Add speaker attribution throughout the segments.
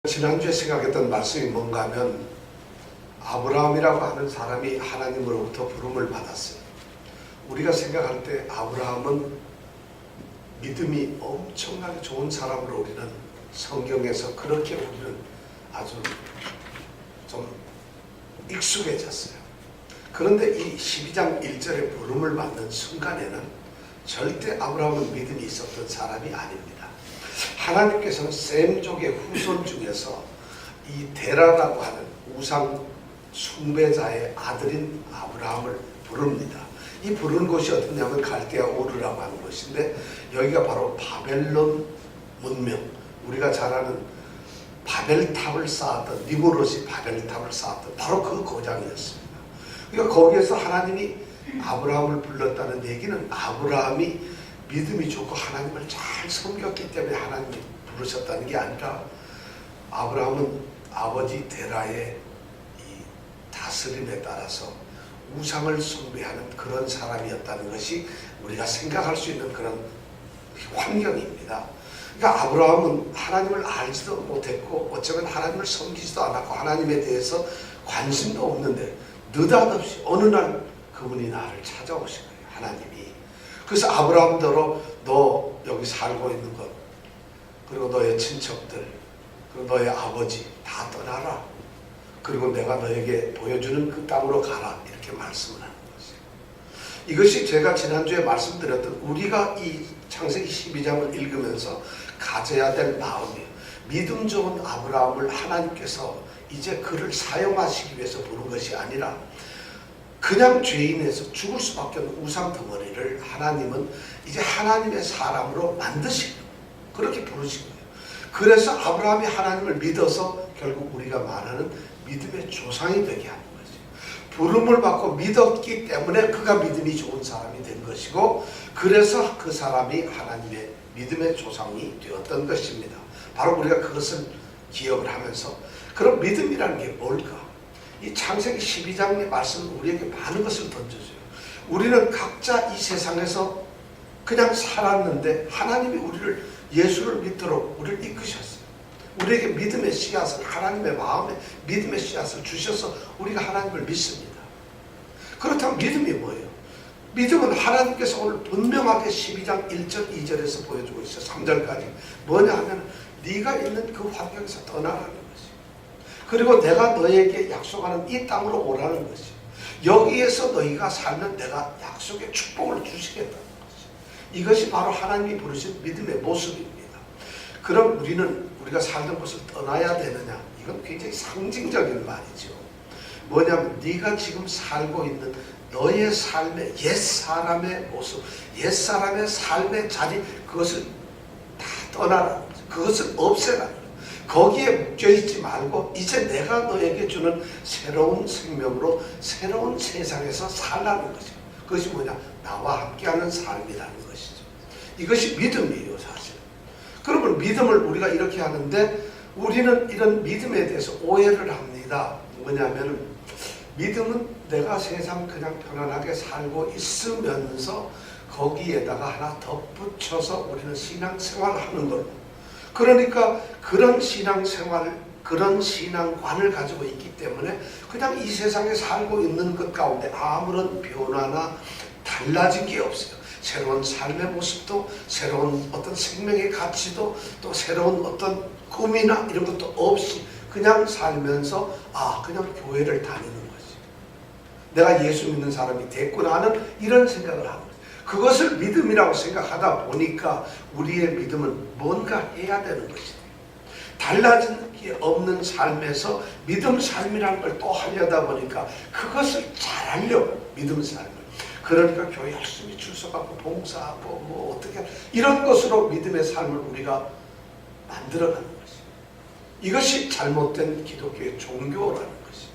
Speaker 1: 지난주에 생각했던 말씀이 뭔가 하면 아브라함이라고 하는 사람이 하나님으로부터 부름을 받았어요. 우리가 생각할 때 아브라함은 믿음이 엄청나게 좋은 사람으로 우리는 성경에서 그렇게 우리는 아주 좀 익숙해졌어요. 그런데 이 12장 1절에 부름을 받는 순간에는 절대 아브라함은 믿음이 있었던 사람이 아닙니다. 하나님께서는 셈족의 후손 중에서 이 데라라고 하는 우상 숭배자의 아들인 아브라함을 부릅니다. 이 부르는 곳이 어디냐면 갈대아 우르라고 하는 곳인데, 여기가 바로 바벨론 문명, 우리가 잘 아는 바벨탑을 쌓았던, 니무롯이 바벨탑을 쌓았던 바로 그 고장이었습니다. 그러니까 거기에서 하나님이 아브라함을 불렀다는 얘기는 아브라함이 믿음이 좋고 하나님을 잘 섬겼기 때문에 하나님이 부르셨다는 게 아니라, 아브라함은 아버지 데라의 이 다스림에 따라서 우상을 숭배하는 그런 사람이었다는 것이 우리가 생각할 수 있는 그런 환경입니다. 그러니까 아브라함은 하나님을 알지도 못했고 어쩌면 하나님을 섬기지도 않았고 하나님에 대해서 관심도 없는데, 느닷없이 어느 날 그분이 나를 찾아오신 거예요, 하나님이. 그래서 아브라함더러 너 여기 살고 있는 것, 그리고 너의 친척들, 그리고 너의 아버지 다 떠나라. 그리고 내가 너에게 보여주는 그 땅으로 가라. 이렇게 말씀을 하는 것이에요. 이것이 제가 지난주에 말씀드렸던 우리가 이 창세기 12장을 읽으면서 가져야 될 마음이에요. 믿음 좋은 아브라함을 하나님께서 이제 그를 사용하시기 위해서 부른 것이 아니라, 그냥 죄인에서 죽을 수밖에 없는 우상 덩어리를 하나님은 이제 하나님의 사람으로 만드신 거예요. 그렇게 부르신 거예요. 그래서 아브라함이 하나님을 믿어서 결국 우리가 말하는 믿음의 조상이 되게 하는 거죠. 부름을 받고 믿었기 때문에 그가 믿음이 좋은 사람이 된 것이고, 그래서 그 사람이 하나님의 믿음의 조상이 되었던 것입니다. 바로 우리가 그것을 기억을 하면서, 그럼 믿음이라는 게 뭘까? 이 창세기 12장의 말씀은 우리에게 많은 것을 던져줘요. 우리는 각자 이 세상에서 그냥 살았는데 하나님이 우리를, 예수를 믿도록 우리를 이끄셨어요. 우리에게 믿음의 씨앗을, 하나님의 마음에 믿음의 씨앗을 주셔서 우리가 하나님을 믿습니다. 그렇다면 믿음이 뭐예요? 믿음은 하나님께서 오늘 분명하게 12장 1절 2절에서 보여주고 있어요. 3절까지 뭐냐 하면, 네가 있는 그 환경에서 떠나라는 것이, 그리고 내가 너에게 약속하는 이 땅으로 오라는 것이, 여기에서 너희가 살면 내가 약속의 축복을 주시겠다는 것이, 이것이 바로 하나님이 부르신 믿음의 모습입니다. 그럼 우리가 살던 곳을 떠나야 되느냐? 이건 굉장히 상징적인 말이죠. 뭐냐면 네가 지금 살고 있는 너의 삶의 옛사람의 모습, 옛사람의 삶의 자리, 그것을 다 떠나라는 거죠. 그것을 없애라는 거죠. 거기에 묶여있지 말고 이제 내가 너에게 주는 새로운 생명으로 새로운 세상에서 살라는 거죠. 그것이 뭐냐? 나와 함께하는 삶이라는 것이죠. 이것이 믿음이에요, 사실. 그러면 믿음을 우리가 이렇게 하는데, 우리는 이런 믿음에 대해서 오해를 합니다. 뭐냐면, 믿음은 내가 세상 그냥 편안하게 살고 있으면서 거기에다가 하나 덧붙여서 우리는 신앙생활을 하는 걸로, 그러니까 그런 신앙생활, 그런 신앙관을 가지고 있기 때문에 그냥 이 세상에 살고 있는 것 가운데 아무런 변화나 달라진 게 없어요. 새로운 삶의 모습도, 새로운 어떤 생명의 가치도, 또 새로운 어떤 꿈이나 이런 것도 없이 그냥 살면서 그냥 교회를 다니는 거지. 내가 예수 믿는 사람이 됐구나 하는 이런 생각을 하는 거지. 그것을 믿음이라고 생각하다 보니까 우리의 믿음은 뭔가 해야 되는 것이에요. 달라진 게 없는 삶에서 믿음 삶이라는 걸 또 하려다 보니까 그것을 잘하려고, 믿음 삶을. 그러니까 교회 열심히 출석하고 봉사하고 뭐 어떻게 이런 것으로 믿음의 삶을 우리가 만들어가는 것이에요. 이것이 잘못된 기독교의 종교라는 것이에요.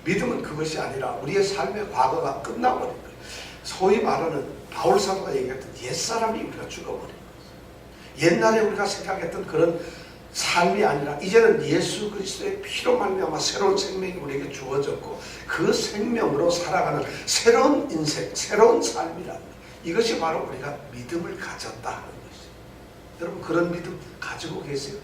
Speaker 1: 믿음은 그것이 아니라 우리의 삶의 과거가 끝나버린 거예요. 소위 말하는 바울 사도가 얘기했던 옛사람이 우리가 죽어버린 거예요. 옛날에 우리가 생각했던 그런 삶이 아니라 이제는 예수 그리스도의 피로 말미암아 새로운 생명이 우리에게 주어졌고, 그 생명으로 살아가는 새로운 인생, 새로운 삶이라는 거예요. 이것이 바로 우리가 믿음을 가졌다 하는 것이죠. 여러분, 그런 믿음 가지고 계세요?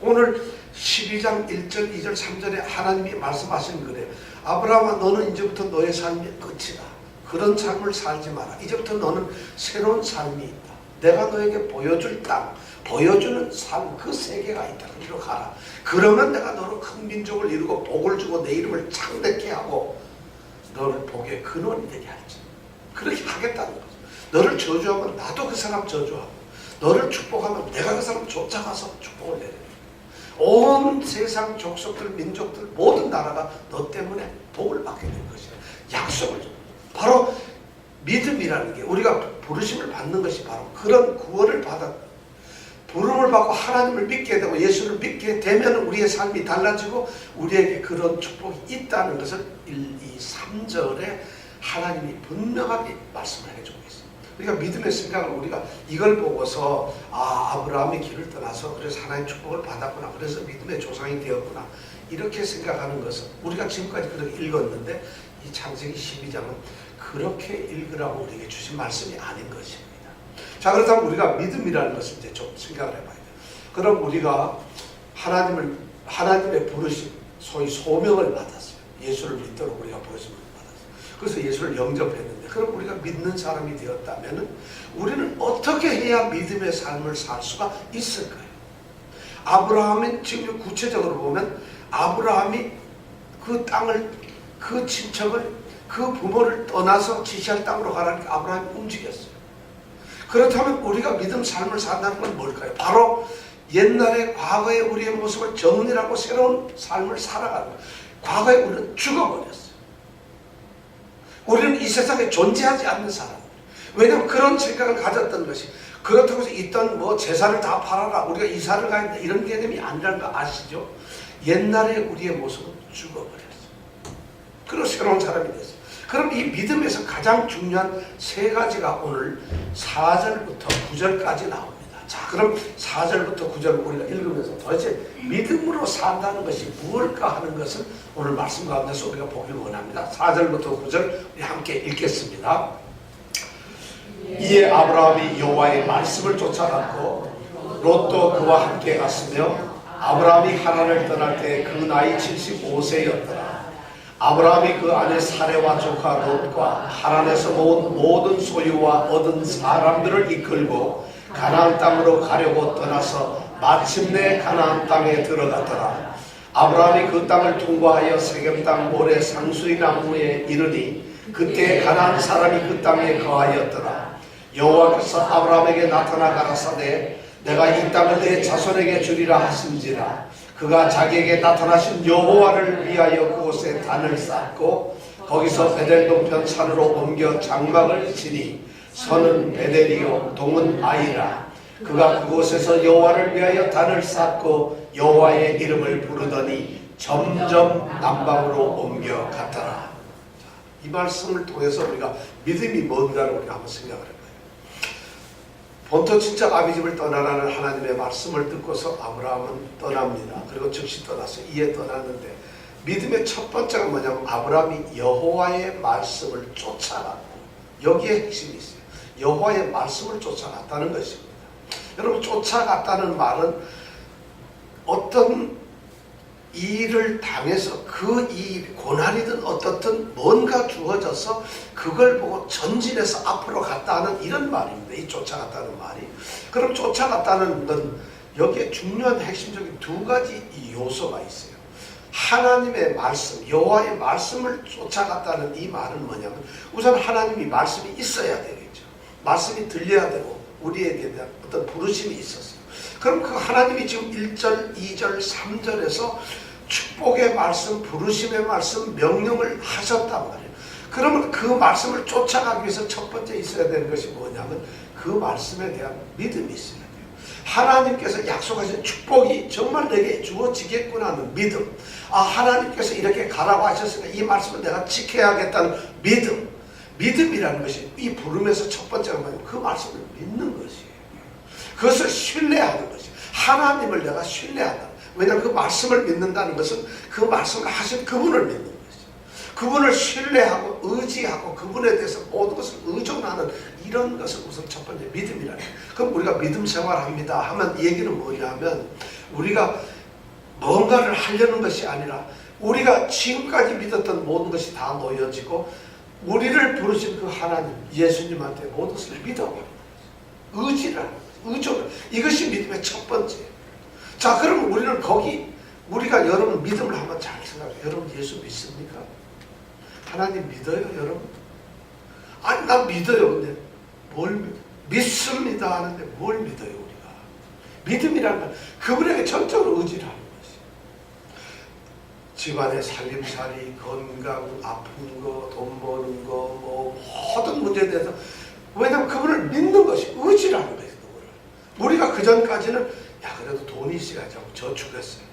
Speaker 1: 오늘 12장 1절, 2절, 3절에 하나님이 말씀하신 거래요. 아브라함아, 너는 이제부터 너의 삶이 끝이다. 그런 삶을 살지 마라. 이제부터 너는 새로운 삶이 있다. 내가 너에게 보여줄 땅, 보여주는 삶, 그 세계가 있다. 그리로 가라. 그러면 내가 너로 큰 민족을 이루고 복을 주고 내 이름을 창대케 하고 너를 복의 근원이 되게 할지. 그렇게 하겠다는 거죠. 너를 저주하면 나도 그 사람 저주하고, 너를 축복하면 내가 그 사람 쫓아가서 축복을 내려. 온 세상 족속들, 민족들, 모든 나라가 너 때문에 복을 받게 된 것이야. 약속을 줘. 바로 믿음이라는 게, 우리가 부르심을 받는 것이 바로 그런 구원을 받아 부름을 받고 하나님을 믿게 되고 예수를 믿게 되면 우리의 삶이 달라지고 우리에게 그런 축복이 있다는 것을 1, 2, 3절에 하나님이 분명하게 말씀을 해주고 있어요. 그러니까 믿음의 생각을 우리가 이걸 보고서 아브라함이 길을 떠나서 그래서 하나님의 축복을 받았구나, 그래서 믿음의 조상이 되었구나, 이렇게 생각하는 것은 우리가 지금까지 그렇게 읽었는데 이 창세기 12장은 그렇게 읽으라고 우리에게 주신 말씀이 아닌 것입니다. 자, 그렇다면 우리가 믿음이라는 것을 이제 좀 생각을 해봐야 돼요. 그럼 우리가 하나님의 부르심, 소위 소명을 받았어요. 예수를 믿도록 우리가 부르심을 받았어요. 그래서 예수를 영접했는데, 그럼 우리가 믿는 사람이 되었다면 우리는 어떻게 해야 믿음의 삶을 살 수가 있을까요? 아브라함은 지금 구체적으로 보면 아브라함이 그 땅을, 그 친척을, 그 부모를 떠나서 지시할 땅으로 가라니까 아브라함이 움직였어요. 그렇다면 우리가 믿음 삶을 산다는 건 뭘까요? 바로 옛날에 과거의 우리의 모습을 정리하고 새로운 삶을 살아가는 거예요. 과거에 우리는 죽어버렸어요. 우리는 이 세상에 존재하지 않는 사람들. 왜냐하면 그런 생각을 가졌던 것이, 그렇다고 해서 있던 뭐 재산을 다 팔아라, 우리가 이사를 가야 된다, 이런 개념이 아니라는 거 아시죠? 옛날에 우리의 모습은 죽어버렸어요. 그리고 새로운 사람이 됐어요. 그럼 이 믿음에서 가장 중요한 세 가지가 오늘 4절부터 9절까지 나옵니다. 자, 그럼 4절부터 9절을 우리가 읽으면서 도대체 믿음으로 산다는 것이 무엇일까 하는 것을 오늘 말씀 가운데서 우리가 보기를 원합니다. 4절부터 9절 우리 함께 읽겠습니다. 이에 아브라함이 여호와의 말씀을 쫓아갔고 롯도 그와 함께 갔으며 아브라함이 하란을 떠날 때 그 나이 75세였더라. 아브라함이 그 아내 사레와 조카 롯과 하란에서 모은 모든 소유와 얻은 사람들을 이끌고 가나안 땅으로 가려고 떠나서 마침내 가나안 땅에 들어갔더라. 아브라함이 그 땅을 통과하여 세겜 땅 모래 상수리 나무에 이르니 그때 가나안 사람이 그 땅에 거하였더라. 여호와께서 아브라함에게 나타나 가라사대 내가 이 땅을 내 자손에게 주리라 하신지라. 그가 자기에게 나타나신 여호와를 위하여 그곳에 단을 쌓고 거기서 베델 동편 산으로 옮겨 장막을 치니 서는 베델이요 동은 아이라. 그가 그곳에서 여호와를 위하여 단을 쌓고 여호와의 이름을 부르더니 점점 남방으로 옮겨 갔더라. 이 말씀을 통해서 우리가 믿음이 뭔가를 우리가 한번 생각을 해봐요. 본토 친척 아비집을 떠나라는 하나님의 말씀을 듣고서 아브라함은 떠납니다. 그리고 즉시 떠났어요. 이에 떠났는데 믿음의 첫 번째가 뭐냐면 아브라함이 여호와의 말씀을 쫓아갔고, 여기에 핵심이 있어요. 여호와의 말씀을 쫓아갔다는 것입니다. 여러분, 쫓아갔다는 말은 어떤 일을 당해서 그 일, 고난이든 어떻든 뭔가 주어져서 그걸 보고 전진해서 앞으로 갔다는 이런 말입니다. 이 쫓아갔다는 말이. 그럼 쫓아갔다는 건 여기에 중요한 핵심적인 두 가지 이 요소가 있어요. 하나님의 말씀, 여호와의 말씀을 쫓아갔다는 이 말은 뭐냐면 우선 하나님이 말씀이 있어야 되겠죠. 말씀이 들려야 되고 우리에게 대한 어떤 부르심이 있었어요. 그럼 그 하나님이 지금 1절, 2절, 3절에서 축복의 말씀, 부르심의 말씀, 명령을 하셨단 말이에요. 그러면 그 말씀을 쫓아가기 위해서 첫 번째 있어야 되는 것이 뭐냐면 그 말씀에 대한 믿음이 있어야 돼요. 하나님께서 약속하신 축복이 정말 내게 주어지겠구나 하는 믿음. 하나님께서 이렇게 가라고 하셨으니까 이 말씀을 내가 지켜야겠다는 믿음. 믿음이라는 것이 이 부름에서 첫 번째가 뭐냐면 그 말씀을 믿는 것이에요. 그것을 신뢰하는 것이에요. 하나님을 내가 신뢰한다. 왜냐하면 그 말씀을 믿는다는 것은 그 말씀을 하신 그분을 믿는 것이죠. 그분을 신뢰하고 의지하고 그분에 대해서 모든 것을 의존하는 이런 것을 우선 첫 번째 믿음이라는 거예요. 그럼 우리가 믿음 생활합니다 하면 이 얘기는 뭐냐면 우리가 뭔가를 하려는 것이 아니라 우리가 지금까지 믿었던 모든 것이 다 놓여지고 우리를 부르신 그 하나님 예수님한테 모든 것을 믿어버리는 거죠. 의지라는 거죠. 의존. 이것이 믿음의 첫 번째. 자, 그럼 우리는 거기 우리가 여러분 믿음을 한번 잘 생각해요. 여러분 예수 믿습니까? 하나님 믿어요, 여러분? 아니, 난 믿어요. 근데 뭘 믿어요? 믿습니다 하는데 뭘 믿어요, 우리가? 믿음이라는 건 그분에게 전적으로 의지를 하는 것이. 집안의 살림살이, 건강, 아픈 거, 돈 버는 거, 뭐 모든 문제에 대해서 왜냐하면 그분을 믿는 것이 의지라는 거예요. 우리가 그 전까지는 야 그래도 돈이 있어야지 하고 저축했어요.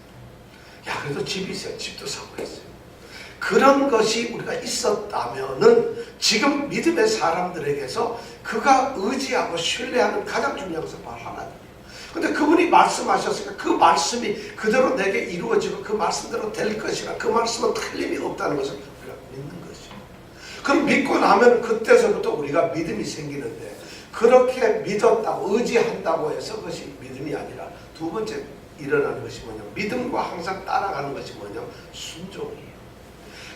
Speaker 1: 야 그래도 집이 있어야 집도 사고 했어요. 그런 것이 우리가 있었다면은 지금 믿음의 사람들에게서 그가 의지하고 신뢰하는 가장 중요한 것은 바로 하나님이에요. 근데 그분이 말씀하셨으니까 그 말씀이 그대로 내게 이루어지고 그 말씀대로 될 것이라 그 말씀은 틀림이 없다는 것을 우리가 믿는 것이죠. 그럼 믿고 나면 그때서부터 우리가 믿음이 생기는데 그렇게 믿었다고 의지한다고 해서 그것이 믿음이 아니라 두 번째 일어나는 것이 뭐냐, 믿음과 항상 따라가는 것이 뭐냐, 순종이에요.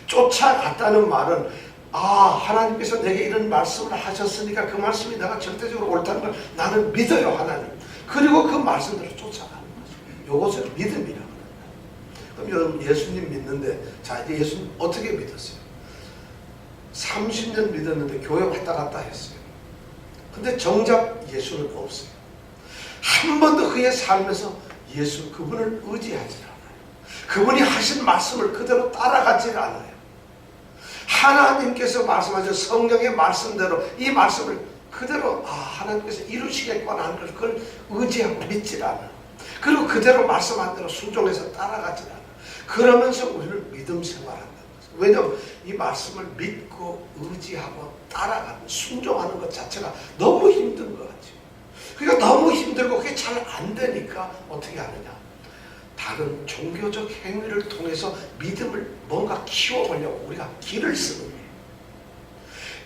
Speaker 1: 쫓아갔다는 말은 하나님께서 내게 이런 말씀을 하셨으니까 그 말씀이 내가 절대적으로 옳다는 걸 나는 믿어요, 하나님. 그리고 그 말씀대로 쫓아가는 거죠. 이것을 믿음이라고 합니다. 그럼 여러분 예수님 믿는데 자 이제 예수님 어떻게 믿었어요? 30년 믿었는데 교회 왔다 갔다 했어요. 근데 정작 예수는 없어요. 한 번도 그의 삶에서 예수 그분을 의지하지 않아요. 그분이 하신 말씀을 그대로 따라가지 않아요. 하나님께서 말씀하신 성경의 말씀대로 이 말씀을 그대로 하나님께서 이루시겠구나 하는 걸 그걸 의지하고 믿질 않아요. 그리고 그대로 말씀한 대로 순종해서 따라가지 않아요. 그러면서 우리는 믿음 생활한다는 거죠. 왜냐하면 이 말씀을 믿고 의지하고 따라가는 순종하는 것 자체가 너무 힘든 것 같아요. 그러니까 너무 힘들고 그게 잘 안 되니까 어떻게 하느냐, 다른 종교적 행위를 통해서 믿음을 뭔가 키워보려고 우리가 길을 쓰는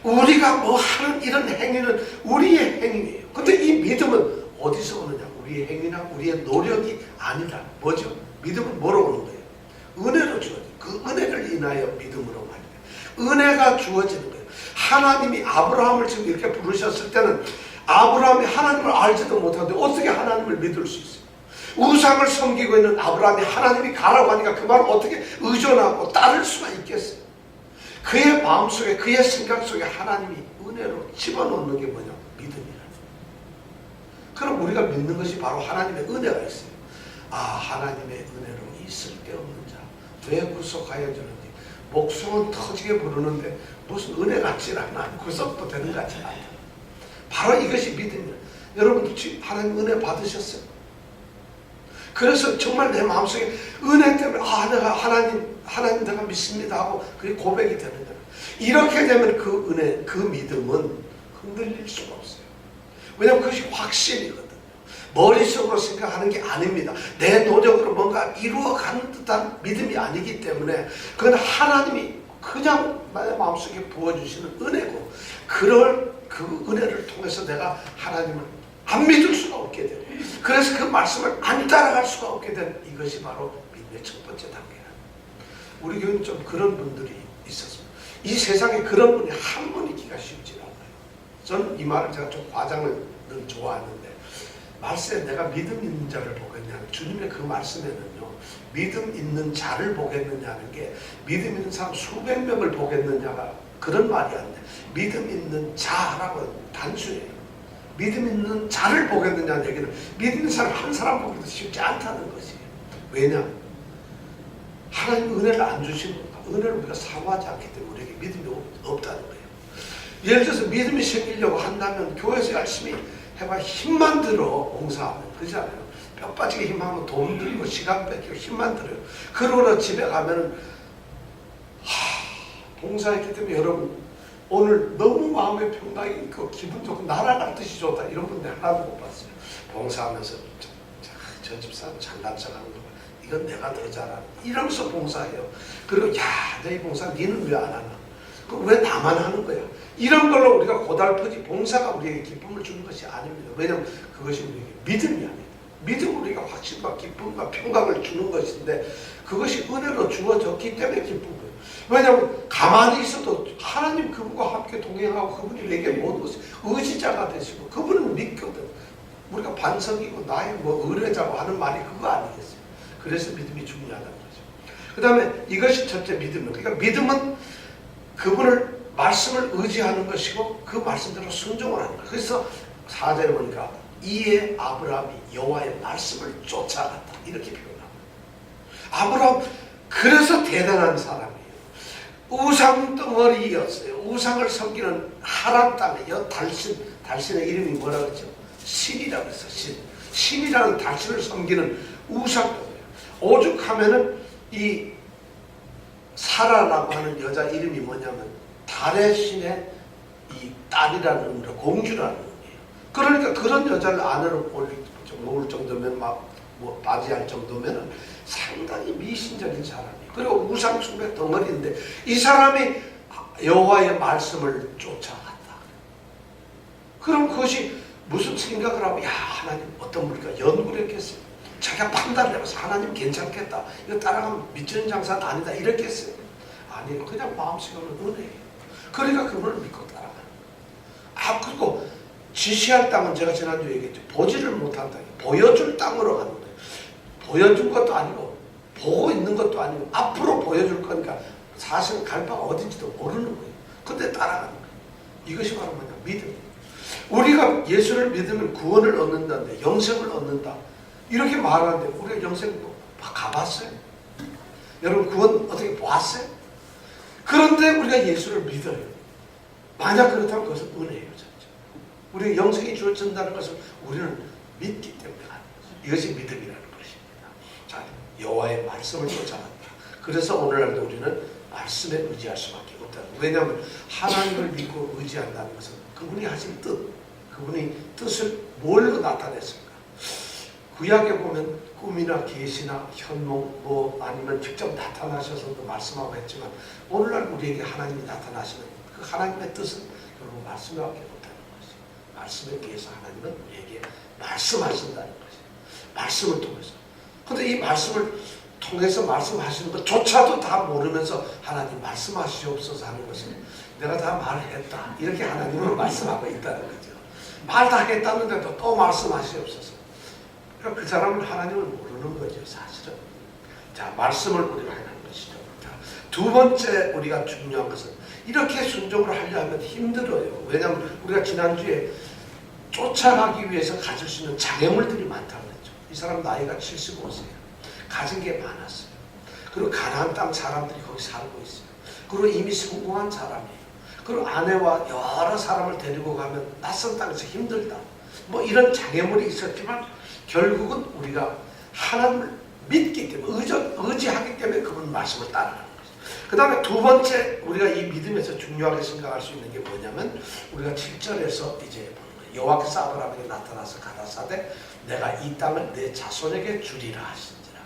Speaker 1: 거예요. 우리가 뭐 하는 이런 행위는 우리의 행위예요. 근데 이 믿음은 어디서 오느냐, 우리의 행위나 우리의 노력이 아니라 뭐죠? 믿음은 뭐로 오는 거예요? 은혜로 주어져요. 그 은혜를 인하여 믿음으로 말해요. 은혜가 주어지는 거예요. 하나님이 아브라함을 지금 이렇게 부르셨을 때는 아브라함이 하나님을 알지도 못하는데 어떻게 하나님을 믿을 수 있어요? 우상을 섬기고 있는 아브라함이 하나님이 가라고 하니까 그 말을 어떻게 의존하고 따를 수가 있겠어요? 그의 마음속에 그의 생각 속에 하나님이 은혜로 집어넣는 게 뭐냐? 믿음이라는 거예요. 그럼 우리가 믿는 것이 바로 하나님의 은혜가 있어요. 하나님의 은혜로 있을 데 없는 자 왜 구속하여 주는지. 목숨은 터지게 부르는데 무슨 은혜 같지 않아. 구속도 되는 것 같지 않아. 바로 이것이 믿음이에요. 여러분도 지금 하나님 은혜 받으셨어요? 그래서 정말 내 마음속에 은혜 때문에 내가 하나님 내가 믿습니다 하고 그게 고백이 되는 거예요. 이렇게 되면 그 은혜, 그 믿음은 흔들릴 수가 없어요. 왜냐하면 그것이 확신이거든요. 머릿속으로 생각하는 게 아닙니다. 내 노력으로 뭔가 이루어가는 듯한 믿음이 아니기 때문에 그건 하나님이 그냥 나의 마음속에 부어주시는 은혜고, 그 은혜를 통해서 내가 하나님을 안 믿을 수가 없게 되고, 그래서 그 말씀을 안 따라갈 수가 없게 된 이것이 바로 믿음의 첫 번째 단계라. 우리 교회는 좀 그런 분들이 있었습니다. 이 세상에 그런 분이 한 분 있기가 쉽지 않아요. 저는 이 말을 제가 좀 과장을 늘 좋아하는데, 말씀에 내가 믿음 있는 자를 보겠냐, 주님의 그 말씀에는요, 믿음 있는 자를 보겠느냐는 게 믿음 있는 사람 수백 명을 보겠느냐가 그런 말이 아닌데, 믿음 있는 자라고 단순해요. 믿음 있는 자를 보겠느냐는 얘기는 믿음 있는 사람 한 사람 보기도 쉽지 않다는 것이에요. 왜냐? 하나님 은혜를 안 주시는 거니까. 은혜를 우리가 사모하지 않기 때문에 우리에게 믿음이 없다는 거예요. 예를 들어서 믿음이 생기려고 한다면 교회에서 열심히 해봐 힘만 들어 봉사하면 그렇잖아요. 뼈 빠지게 힘하면 돈 들고 시간 뺏기고 힘만 들어요. 그러고 집에 가면은 봉사했기 때문에 여러분 오늘 너무 마음의 평강이 있고 기분 좋고 날아갈 듯이 좋다 이런 분들 하나도 못 봤어요. 봉사하면서 저 집사람 장난쳐가는 거 이건 내가 더 잘하는 이러면서 봉사해요. 그리고 내 봉사 니는 왜 안 하나? 그럼 왜 나만 하는 거야? 이런 걸로 우리가 고달프지 봉사가 우리에게 기쁨을 주는 것이 아닙니다. 왜냐하면 그것이 우리에게 믿음이 아닙니다. 믿음은 우리가 확신과 기쁨과 평강을 주는 것인데 그것이 은혜로 주어졌기 때문에 기쁜 거예요. 왜냐하면 가만히 있어도 하나님 그분과 함께 동행하고 그분이 내게 모든 것을 의지자가 되시고 그분을 믿거든. 우리가 반석이고 나의 의뢰자고 하는 말이 그거 아니겠어요. 그래서 믿음이 중요하다는 거죠. 그 다음에 이것이 첫째 믿음이에요. 그러니까 믿음은 그분을 말씀을 의지하는 것이고 그 말씀대로 순종을 하는 거예요. 그래서 4절에 보니까 이에 아브라함이 여호와의 말씀을 쫓아갔다 이렇게 표현합니다. 아브라함 그래서 대단한 사람이에요. 우상 덩어리였어요. 우상을 섬기는 하란 땅에 달신의 이름이 뭐라고 했죠? 신이라고 했어. 신이라는 달신을 섬기는 우상 덩어리. 오죽하면은 이 사라라고 하는 여자 이름이 뭐냐면 달의 신의 이 딸이라는 의미로 공주라는 의미예요. 그러니까 그런 여자를 아내로 모을 정도면 맞이할 정도면 상당히 미신적인 사람이에요. 그리고 우상 숭배 덩어리인데 이 사람이 여호와의 말씀을 쫓아갔다. 그럼 그것이 무슨 생각을 하고 하나님 어떤 분일까 연구를 했겠어요. 자기가 판단을 해봐서 하나님 괜찮겠다. 이거 따라가면 미치는 장사는 아니다. 이랬겠어요. 아니에요. 그냥 마음속으로 은혜예요. 그러니까 그분을 믿고 따라가는. 그리고 지시할 땅은 제가 지난주에 얘기했죠. 보지를 못한 땅이 보여줄 땅으로 가는 거예요. 보여준 것도 아니고 보고 있는 것도 아니고 앞으로 보여줄 거니까 사실 갈 바가 어딘지도 모르는 거예요. 근데 따라가는 거예요. 이것이 바로 뭐냐? 믿음. 우리가 예수를 믿으면 구원을 얻는다는데 영생을 얻는다. 이렇게 말하는데 우리가 영생 가봤어요? 여러분 구원 어떻게 보았어요? 그런데 우리가 예수를 믿어요. 만약 그렇다면 그것은 은혜예요. 우리가 영생이 주어진다는 것을 우리는 믿기 때문에 하는 거죠. 이것이 믿음이라는 것입니다. 자, 여호와의 말씀을 쫓아간다. 그래서 오늘날도 우리는 말씀에 의지할 수밖에 없다는 거예요. 왜냐하면 하나님을 믿고 의지한다는 것은 그분이 하신 뜻, 그분이 뜻을 뭘로 나타냈을까? 구약에 보면 꿈이나 계시나 현몽 아니면 직접 나타나셔서도 말씀하고 했지만 오늘날 우리에게 하나님이 나타나시는 그 하나님의 뜻은 결국 말씀밖에 못하는 것이죠. 말씀에 의해서 하나님은 우리에게 말씀하신다는 것이죠. 말씀을 통해서. 그런데 이 말씀을 통해서 말씀하시는 것조차도 다 모르면서 하나님 말씀하시옵소서 하는 것은 내가 다 말했다. 이렇게 하나님은 말씀하고 있다는 거죠. 말 다 했다는데도 또 말씀하시옵소서. 그러니까 그 사람은 하나님을 모르는 거죠, 사실은. 자, 말씀을 우리가 하는 것이죠. 자, 두 번째 우리가 중요한 것은 이렇게 순종을 하려면 힘들어요. 왜냐하면 우리가 지난주에 쫓아가기 위해서 가질 수 있는 장애물들이 많다고 했죠. 이 사람 나이가 75세예요. 가진 게 많았어요. 그리고 가나안 땅 사람들이 거기 살고 있어요. 그리고 이미 성공한 사람이에요. 그리고 아내와 여러 사람을 데리고 가면 낯선 땅에서 힘들다. 이런 장애물이 있었지만 결국은 우리가 하나님을 믿기 때문에 의지하기 때문에 그분 말씀을 따라가는 거죠. 그 다음에 두 번째 우리가 이 믿음에서 중요하게 생각할 수 있는 게 뭐냐면 우리가 7절에서 이제 여호와께서 아브라함에게 나타나서 가라사대 내가 이 땅을 내 자손에게 주리라 하신지라.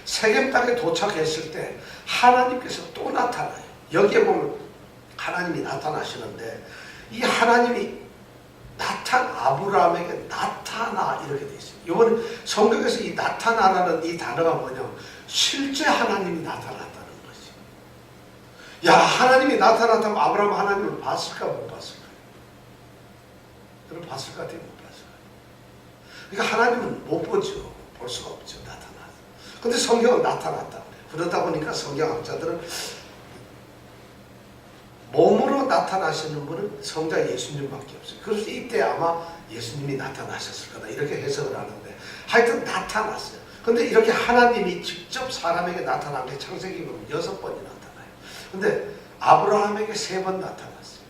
Speaker 1: 세겜 땅에 도착했을 때 하나님께서 또 나타나요. 여기에 보면 하나님이 나타나시는데 이 하나님이 아브라함에게 나타나 이렇게 돼 있어요. 이번에 성경에서 이 나타나라는 이 단어가 뭐냐면 실제 하나님이 나타났다는 거지. 야, 하나님이 나타났다면 아브라함 하나님을 봤을까 못 봤을까? 여러분 봤을 것 같아요? 못 봤을 것 같아요? 그러니까 하나님은 못 보죠. 볼 수가 없죠. 나타나서. 근데 성경은 나타났다. 그러다 보니까 성경학자들은 몸으로 나타나시는 분은 성자 예수님밖에 없어요. 그래서 이때 아마 예수님이 나타나셨을 거다 이렇게 해석을 하는데 하여튼 나타났어요. 근데 이렇게 하나님이 직접 사람에게 나타난 게 창세기 보면 6번이 나타나요. 근데 아브라함에게 3번 나타났어요.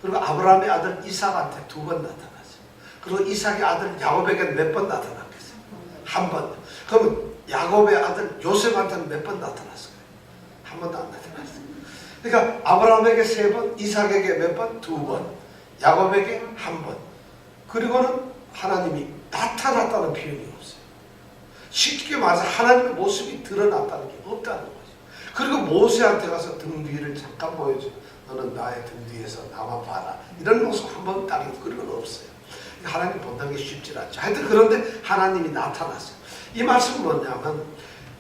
Speaker 1: 그리고 아브라함의 아들 이삭한테 2번 나타났어요. 그리고 이삭의 아들 야곱에게 몇 번 나타났겠어요? 1번. 그러면 야곱의 아들 요셉한테는 몇 번 나타났어요? 1번도 안 나타났어요. 그러니까 아브라함에게 3번, 이삭에게 몇 번? 2번, 야곱에게 1번. 그리고는 하나님이 나타났다는 표현이 없어요. 쉽게 말해서 하나님의 모습이 드러났다는 게 없다는 거죠. 그리고 모세한테 가서 등 뒤를 잠깐 보여줘. 너는 나의 등 뒤에서 나만 봐라. 이런 모습 한 번 딱 있고 그런 건 없어요. 하나님 본다는 게 쉽지 않죠. 하여튼 그런데 하나님이 나타났어요. 이 말씀은 뭐냐면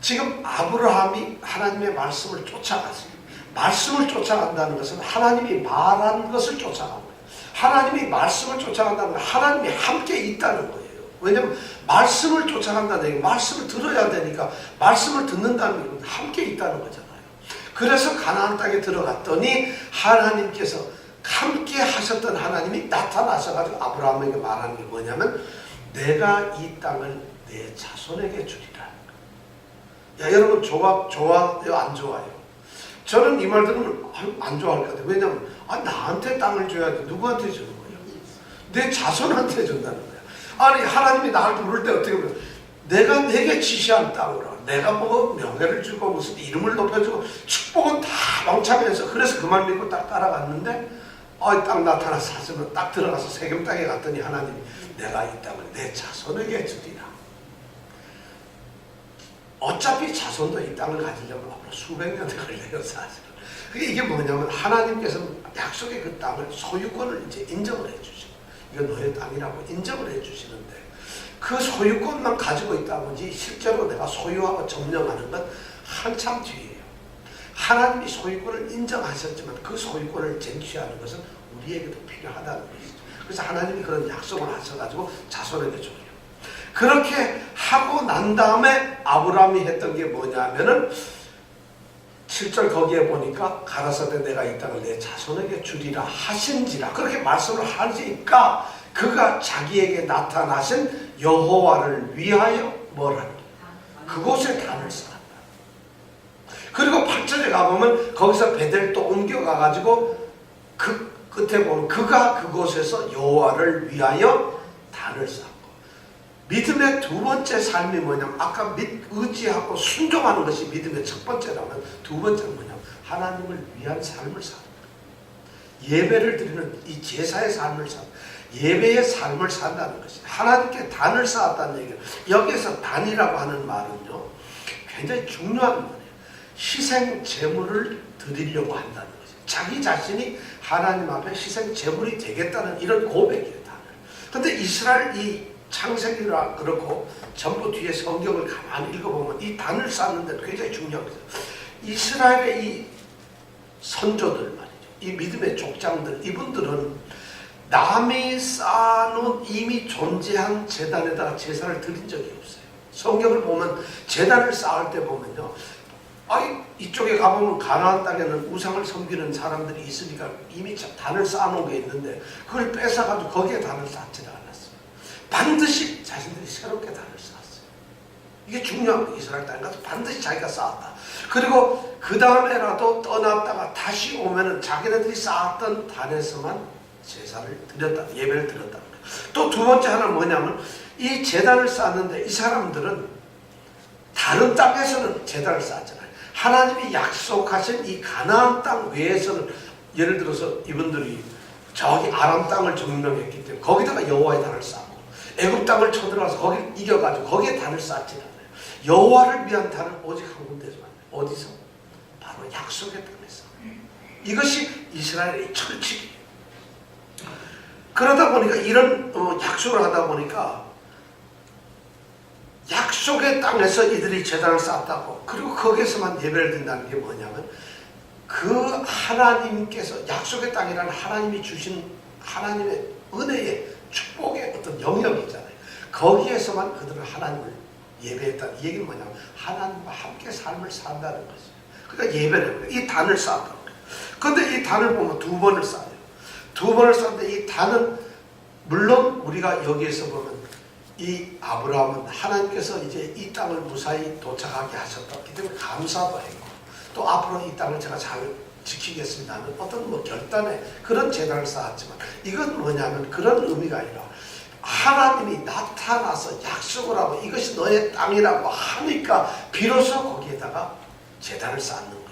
Speaker 1: 지금 아브라함이 하나님의 말씀을 쫓아갔어요. 말씀을 쫓아간다는 것은 하나님이 말한 것을 쫓아가는 거예요. 하나님이 말씀을 쫓아간다는 건 하나님이 함께 있다는 거예요. 왜냐하면 말씀을 쫓아간다는 얘기, 말씀을 들어야 되니까 말씀을 듣는다는 건 함께 있다는 거잖아요. 그래서 가나안 땅에 들어갔더니 하나님께서 함께 하셨던 하나님이 나타나셔가지고 아브라함에게 말하는 게 뭐냐면 내가 이 땅을 내 자손에게 주리라. 야, 여러분 좋아요 안 좋아요? 저는 이 말 들으면 안 좋아할 것 같아요. 왜냐하면 나한테 땅을 줘야지 누구한테 주는 거예요? 내 자손한테 준다는 거예요. 아니 하나님이 나를 부를 때 어떻게 보면 내가 내게 지시한 땅으로 내가 뭐 명예를 주고 무슨 이름을 높여주고 축복은 다 왕창해서 그래서 그 말 믿고 딱 따라갔는데 딱 나타나서 하시면 딱 들어가서 세겜 땅에 갔더니 하나님이 내가 이 땅을 내 자손에게 주리라. 어차피 자손도 이 땅을 가지려면 앞으로 수백 년이 걸려요 사실은. 이게 뭐냐면 하나님께서는 약속의 그 땅을 소유권을 이제 인정을 해주시고 이거 너의 땅이라고 인정을 해주시는데 그 소유권만 가지고 있다 보지 실제로 내가 소유하고 점령하는 건 한참 뒤에요. 하나님이 소유권을 인정하셨지만 그 소유권을 쟁취하는 것은 우리에게도 필요하다는 것이죠. 그래서 하나님이 그런 약속을 하셔가지고 자손에게 줘요. 그렇게 하고 난 다음에 아브라함이 했던 게 뭐냐면은 7절 거기에 보니까 가라사대 내가 이 땅을 내 자손에게 주리라 하신지라 그렇게 말씀을 하니까 그가 자기에게 나타나신 여호와를 위하여 뭐라는 그곳에 단을 쌓았다. 그리고 8절에 가보면 거기서 베델 또 옮겨가가지고 그 끝에 보면 그가 그곳에서 여호와를 위하여 단을 쌓고 믿음의 두 번째 삶이 뭐냐면 아까 의지하고 순종하는 것이 믿음의 첫 번째라면 두 번째는 뭐냐면 하나님을 위한 삶을 사는 거예요. 예배를 드리는 이 제사의 삶을 사는 예배의 삶을 산다는 것이 하나님께 단을 쌓았다는 얘기예요. 여기에서 단이라고 하는 말은요 굉장히 중요한 말이에요. 희생 제물을 드리려고 한다는 거죠. 자기 자신이 하나님 앞에 희생 제물이 되겠다는 이런 고백이에요. 단을. 근데 이스라엘 이 창세기라 그렇고 전부 뒤에 성경을 가만히 읽어보면 이 단을 쌓는데 굉장히 중요한 거죠. 이스라엘의 이 선조들 말이죠. 이 믿음의 족장들 이분들은 남이 쌓아놓은 이미 존재한 제단에다가 제사를 드린 적이 없어요. 성경을 보면 제단을 쌓을 때 보면요. 이쪽에 가보면 가나안 땅에는 우상을 섬기는 사람들이 있으니까 이미 단을 쌓아놓은 게 있는데 그걸 뺏어가지고 거기에 단을 쌓지는 않았어요. 반드시 자신들이 새롭게 단을 쌓았어요. 이게 중요한 거예요. 이스라엘 땅에 가서 반드시 자기가 쌓았다. 그리고 그 다음에라도 떠났다가 다시 오면은 자기네들이 쌓았던 단에서만 제사를 드렸다, 예배를 드렸다는 거예요. 또 두 번째 하나는 뭐냐면 이 제단을 쌓는데 이 사람들은 다른 땅에서는 제단을 쌓았잖아요. 하나님이 약속하신 이 가나안 땅 외에서는 예를 들어서 이분들이 저기 아람 땅을 점령했기 때문에 거기다가 여호와의 단을 쌓고 애굽 땅을 쳐들어가서 거기를 이겨가지고 거기에 단을 쌓지 않아요. 여호와를 위한 단은 오직 한 군데서만. 어디서? 바로 약속의 땅에서. 이것이 이스라엘의 철칙이에요. 그러다 보니까 이런 약속을 하다 보니까 약속의 땅에서 이들이 제단을 쌓았다고 그리고 거기에서만 예배를 드린다는 게 뭐냐면 그 하나님께서 약속의 땅이라는 하나님이 주신 하나님의 은혜의 축복의 어떤 영역이잖아요. 거기에서만 그들은 하나님을 예배했다. 이 얘기는 뭐냐면 하나님과 함께 삶을 산다는 거죠. 그러니까 예배를 이 단을 쌓았다는 거예요. 그런데 이 단을 보면 두 번을 쌓아요. 두 번을 쌓는데 이 단은 물론 우리가 여기에서 보면 이 아브라함은 하나님께서 이제 이 땅을 무사히 도착하게 하셨기 때문에 감사도 했고 또 앞으로 이 땅을 제가 잘 지키겠습니다 하는 어떤 결단의 그런 제단을 쌓았지만 이건 뭐냐면 그런 의미가 아니라 하나님이 나타나서 약속을 하고 이것이 너의 땅이라고 하니까 비로소 거기에다가 제단을 쌓는 거예요.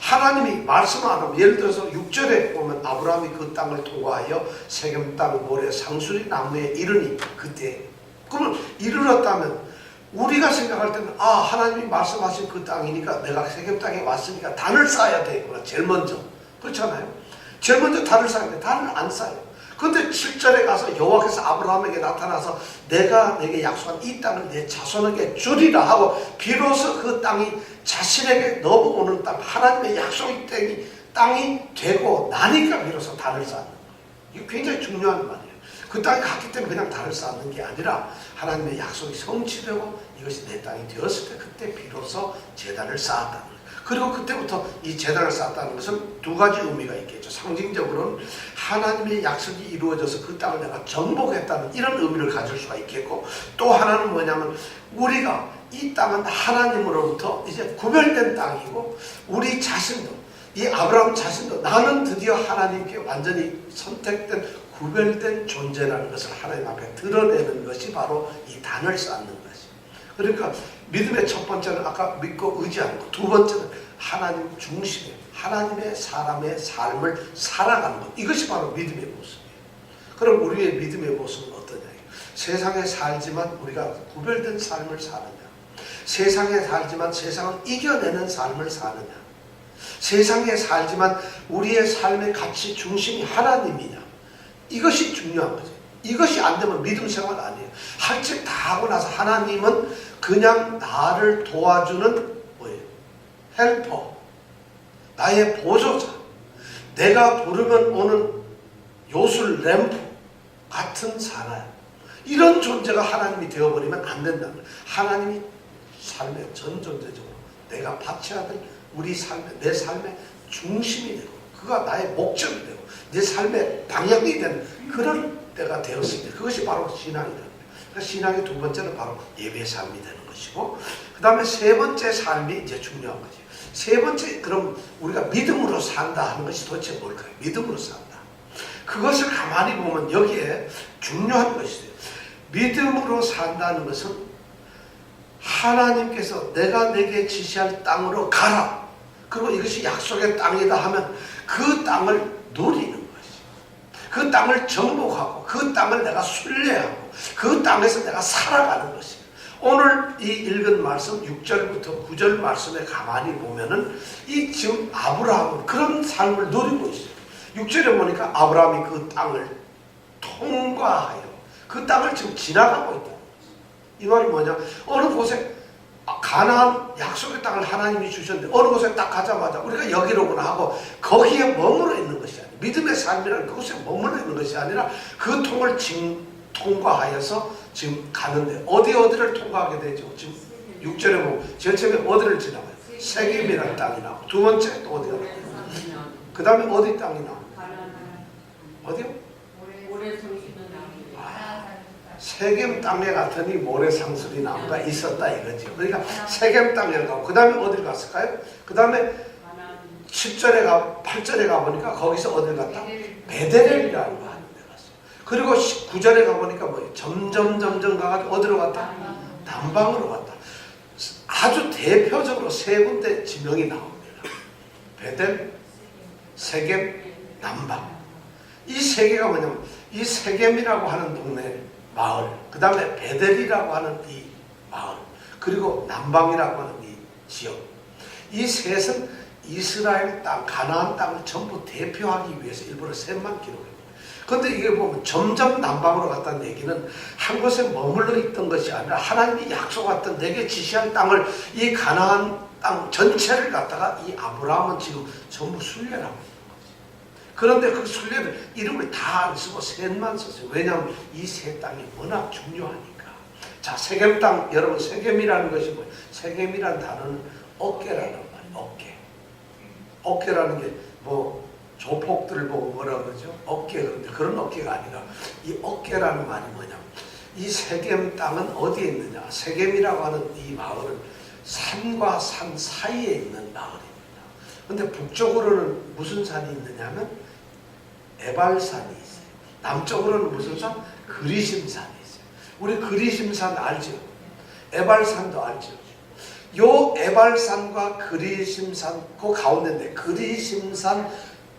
Speaker 1: 하나님이 말씀 안 하면 예를 들어서 6절에 보면 아브라함이 그 땅을 통과하여 세겜 땅 모래 상수리 나무에 이르니 그때 그러면 이르렀다면 우리가 생각할 때는 하나님이 말씀하신 그 땅이니까 내가 세겜 땅에 왔으니까 단을 쌓아야 되겠구나. 제일 먼저. 그렇잖아요. 제일 먼저 단을 쌓는데 단을 안 쌓아요. 근데 7절에 가서 여호와께서 아브라함에게 나타나서 내가 내게 약속한 이 땅을 내 자손에게 주리라 하고 비로소 그 땅이 자신에게 넘어오는 땅, 하나님의 약속의 땅이 되고 나니까 비로소 단을 쌓는 거예요. 이게 굉장히 중요한 말이에요. 그 땅에 갔기 때문에 그냥 단을 쌓는 게 아니라 하나님의 약속이 성취되고 이것이 내 땅이 되었을 때 그때 비로소 제단을 쌓았다는 거예요. 그리고 그때부터 이 제단을 쌓았다는 것은 두 가지 의미가 있겠죠. 상징적으로는 하나님의 약속이 이루어져서 그 땅을 내가 정복했다는 이런 의미를 가질 수가 있겠고, 또 하나는 뭐냐면 우리가 이 땅은 하나님으로부터 이제 구별된 땅이고 우리 자신도, 이 아브라함 자신도 나는 드디어 하나님께 완전히 선택된 구별된 존재라는 것을 하나님 앞에 드러내는 것이 바로 이 단을 쌓는 것이. 그러니까 믿음의 첫 번째는 아까 믿고 의지하는 것, 두 번째는 하나님 중심의 하나님의 사람의 삶을 살아가는 것, 이것이 바로 믿음의 모습이에요. 그럼 우리의 믿음의 모습은 어떠냐? 세상에 살지만 우리가 구별된 삶을 사느냐, 세상에 살지만 세상을 이겨내는 삶을 사느냐, 세상에 살지만 우리의 삶의 가치 중심이 하나님이냐, 이것이 중요한 거죠. 이것이 안 되면 믿음 생활 아니에요. 할 일 다 하고 나서 하나님은 그냥 나를 도와주는 뭐예요? 헬퍼, 나의 보조자, 내가 부르면 오는 요술 램프 같은 사나이, 이런 존재가 하나님이 되어버리면 안 된다는 거예요. 하나님이 삶의 전 존재적으로 내가 바쳐야 될 우리 삶의, 내 삶의 중심이 되고 그가 나의 목적이 되고 내 삶의 방향이 되는 그런 때가 되었을 때 그것이 바로 신앙이라는 거예요. 그러니까 신앙의 두 번째는 바로 예배 삶이 되는 것이고, 그 다음에 세 번째 삶이 이제 중요한 거지. 세 번째, 그럼 우리가 믿음으로 산다 하는 것이 도대체 뭘까요? 믿음으로 산다. 그것을 가만히 보면 여기에 중요한 것이 있어요. 믿음으로 산다는 것은 하나님께서 내가 내게 지시할 땅으로 가라, 그리고 이것이 약속의 땅이다 하면 그 땅을 누리는 것이, 그 땅을 정복하고 그 땅을 내가 순례하고 그 땅에서 내가 살아가는 것이. 오늘 이 읽은 말씀 6절부터 9절 말씀에 가만히 보면은 이 지금 아브라함은 그런 삶을 누리고 있어요. 6절에 보니까 아브라함이 그 땅을 통과하여 그 땅을 지금 지나가고 있다는 거죠. 이 말이 뭐냐? 어느 곳에 가나안 약속의 땅을 하나님이 주셨는데 어느 곳에 딱 가자마자 우리가 여기로구나 하고 거기에 머물러 있는 것이 아니라, 믿음의 삶이라는 그곳에 머물러 있는 것이 아니라 그 통을 통과하여서 지금 가는데 어디를 통과하게 되죠? 지금 6절에 보면 제일 처음에 어디를 지나가요? 세겜이라는 땅이 나오고, 두 번째 또 어디가 나와요? 그 다음에 어디 땅이 나와요? 어디요? 세겜 땅에 갔더니 모래상술이 나무가 있었다 이거죠. 그러니까 세겜 땅에 가고 그 다음에 어딜 갔을까요? 그 다음에 10절에 8절에 가보니까 거기서 어딜 갔다? 베델이라는 거 하는 데 갔어요. 그리고 9절에 가보니까 뭐예요? 점점 가가지고 어디로 갔다? 남방으로 갔다. 아주 대표적으로 세 군데 지명이 나옵니다. 베델, 세겜, 남방. 이 세 개가 뭐냐면 이 세겜이라고 하는 동네 마을, 그 다음에 베델이라고 하는 이 마을, 그리고 남방이라고 하는 이 지역, 이 셋은 이스라엘 땅, 가나안 땅을 전부 대표하기 위해서 일부러 셋만 기록합니다. 그런데 이게 보면 점점 남방으로 갔다는 얘기는 한 곳에 머물러 있던 것이 아니라 하나님이 약속했던 내게 지시한 땅을, 이 가나안 땅 전체를 갖다가 이 아브라함은 지금 전부 순례를 하고 있는 거지. 그런데 그 순례를 이름을 다 안 쓰고 셋만 썼어요. 왜냐하면 이 세 땅이 워낙 중요하니까. 자, 세겜 땅, 여러분 세겜이라는 것이 뭐예요? 세겜이라는 단어는 어깨라는 말이에요. 어깨. 어깨라는 게 뭐 조폭들을 보고 뭐라 그러죠? 어깨. 그런데 그런 어깨가 아니라 이 어깨라는 말이 뭐냐면 이 세겜 땅은 어디에 있느냐? 세겜이라고 하는 이 마을은 산과 산 사이에 있는 마을입니다. 그런데 북쪽으로는 무슨 산이 있느냐면 에발산이 있어요. 남쪽으로는 무슨 산? 그리심산이 있어요. 우리 그리심산 알죠? 에발산도 알죠? 요 에발산과 그리심산 그 가운데인데 그리심산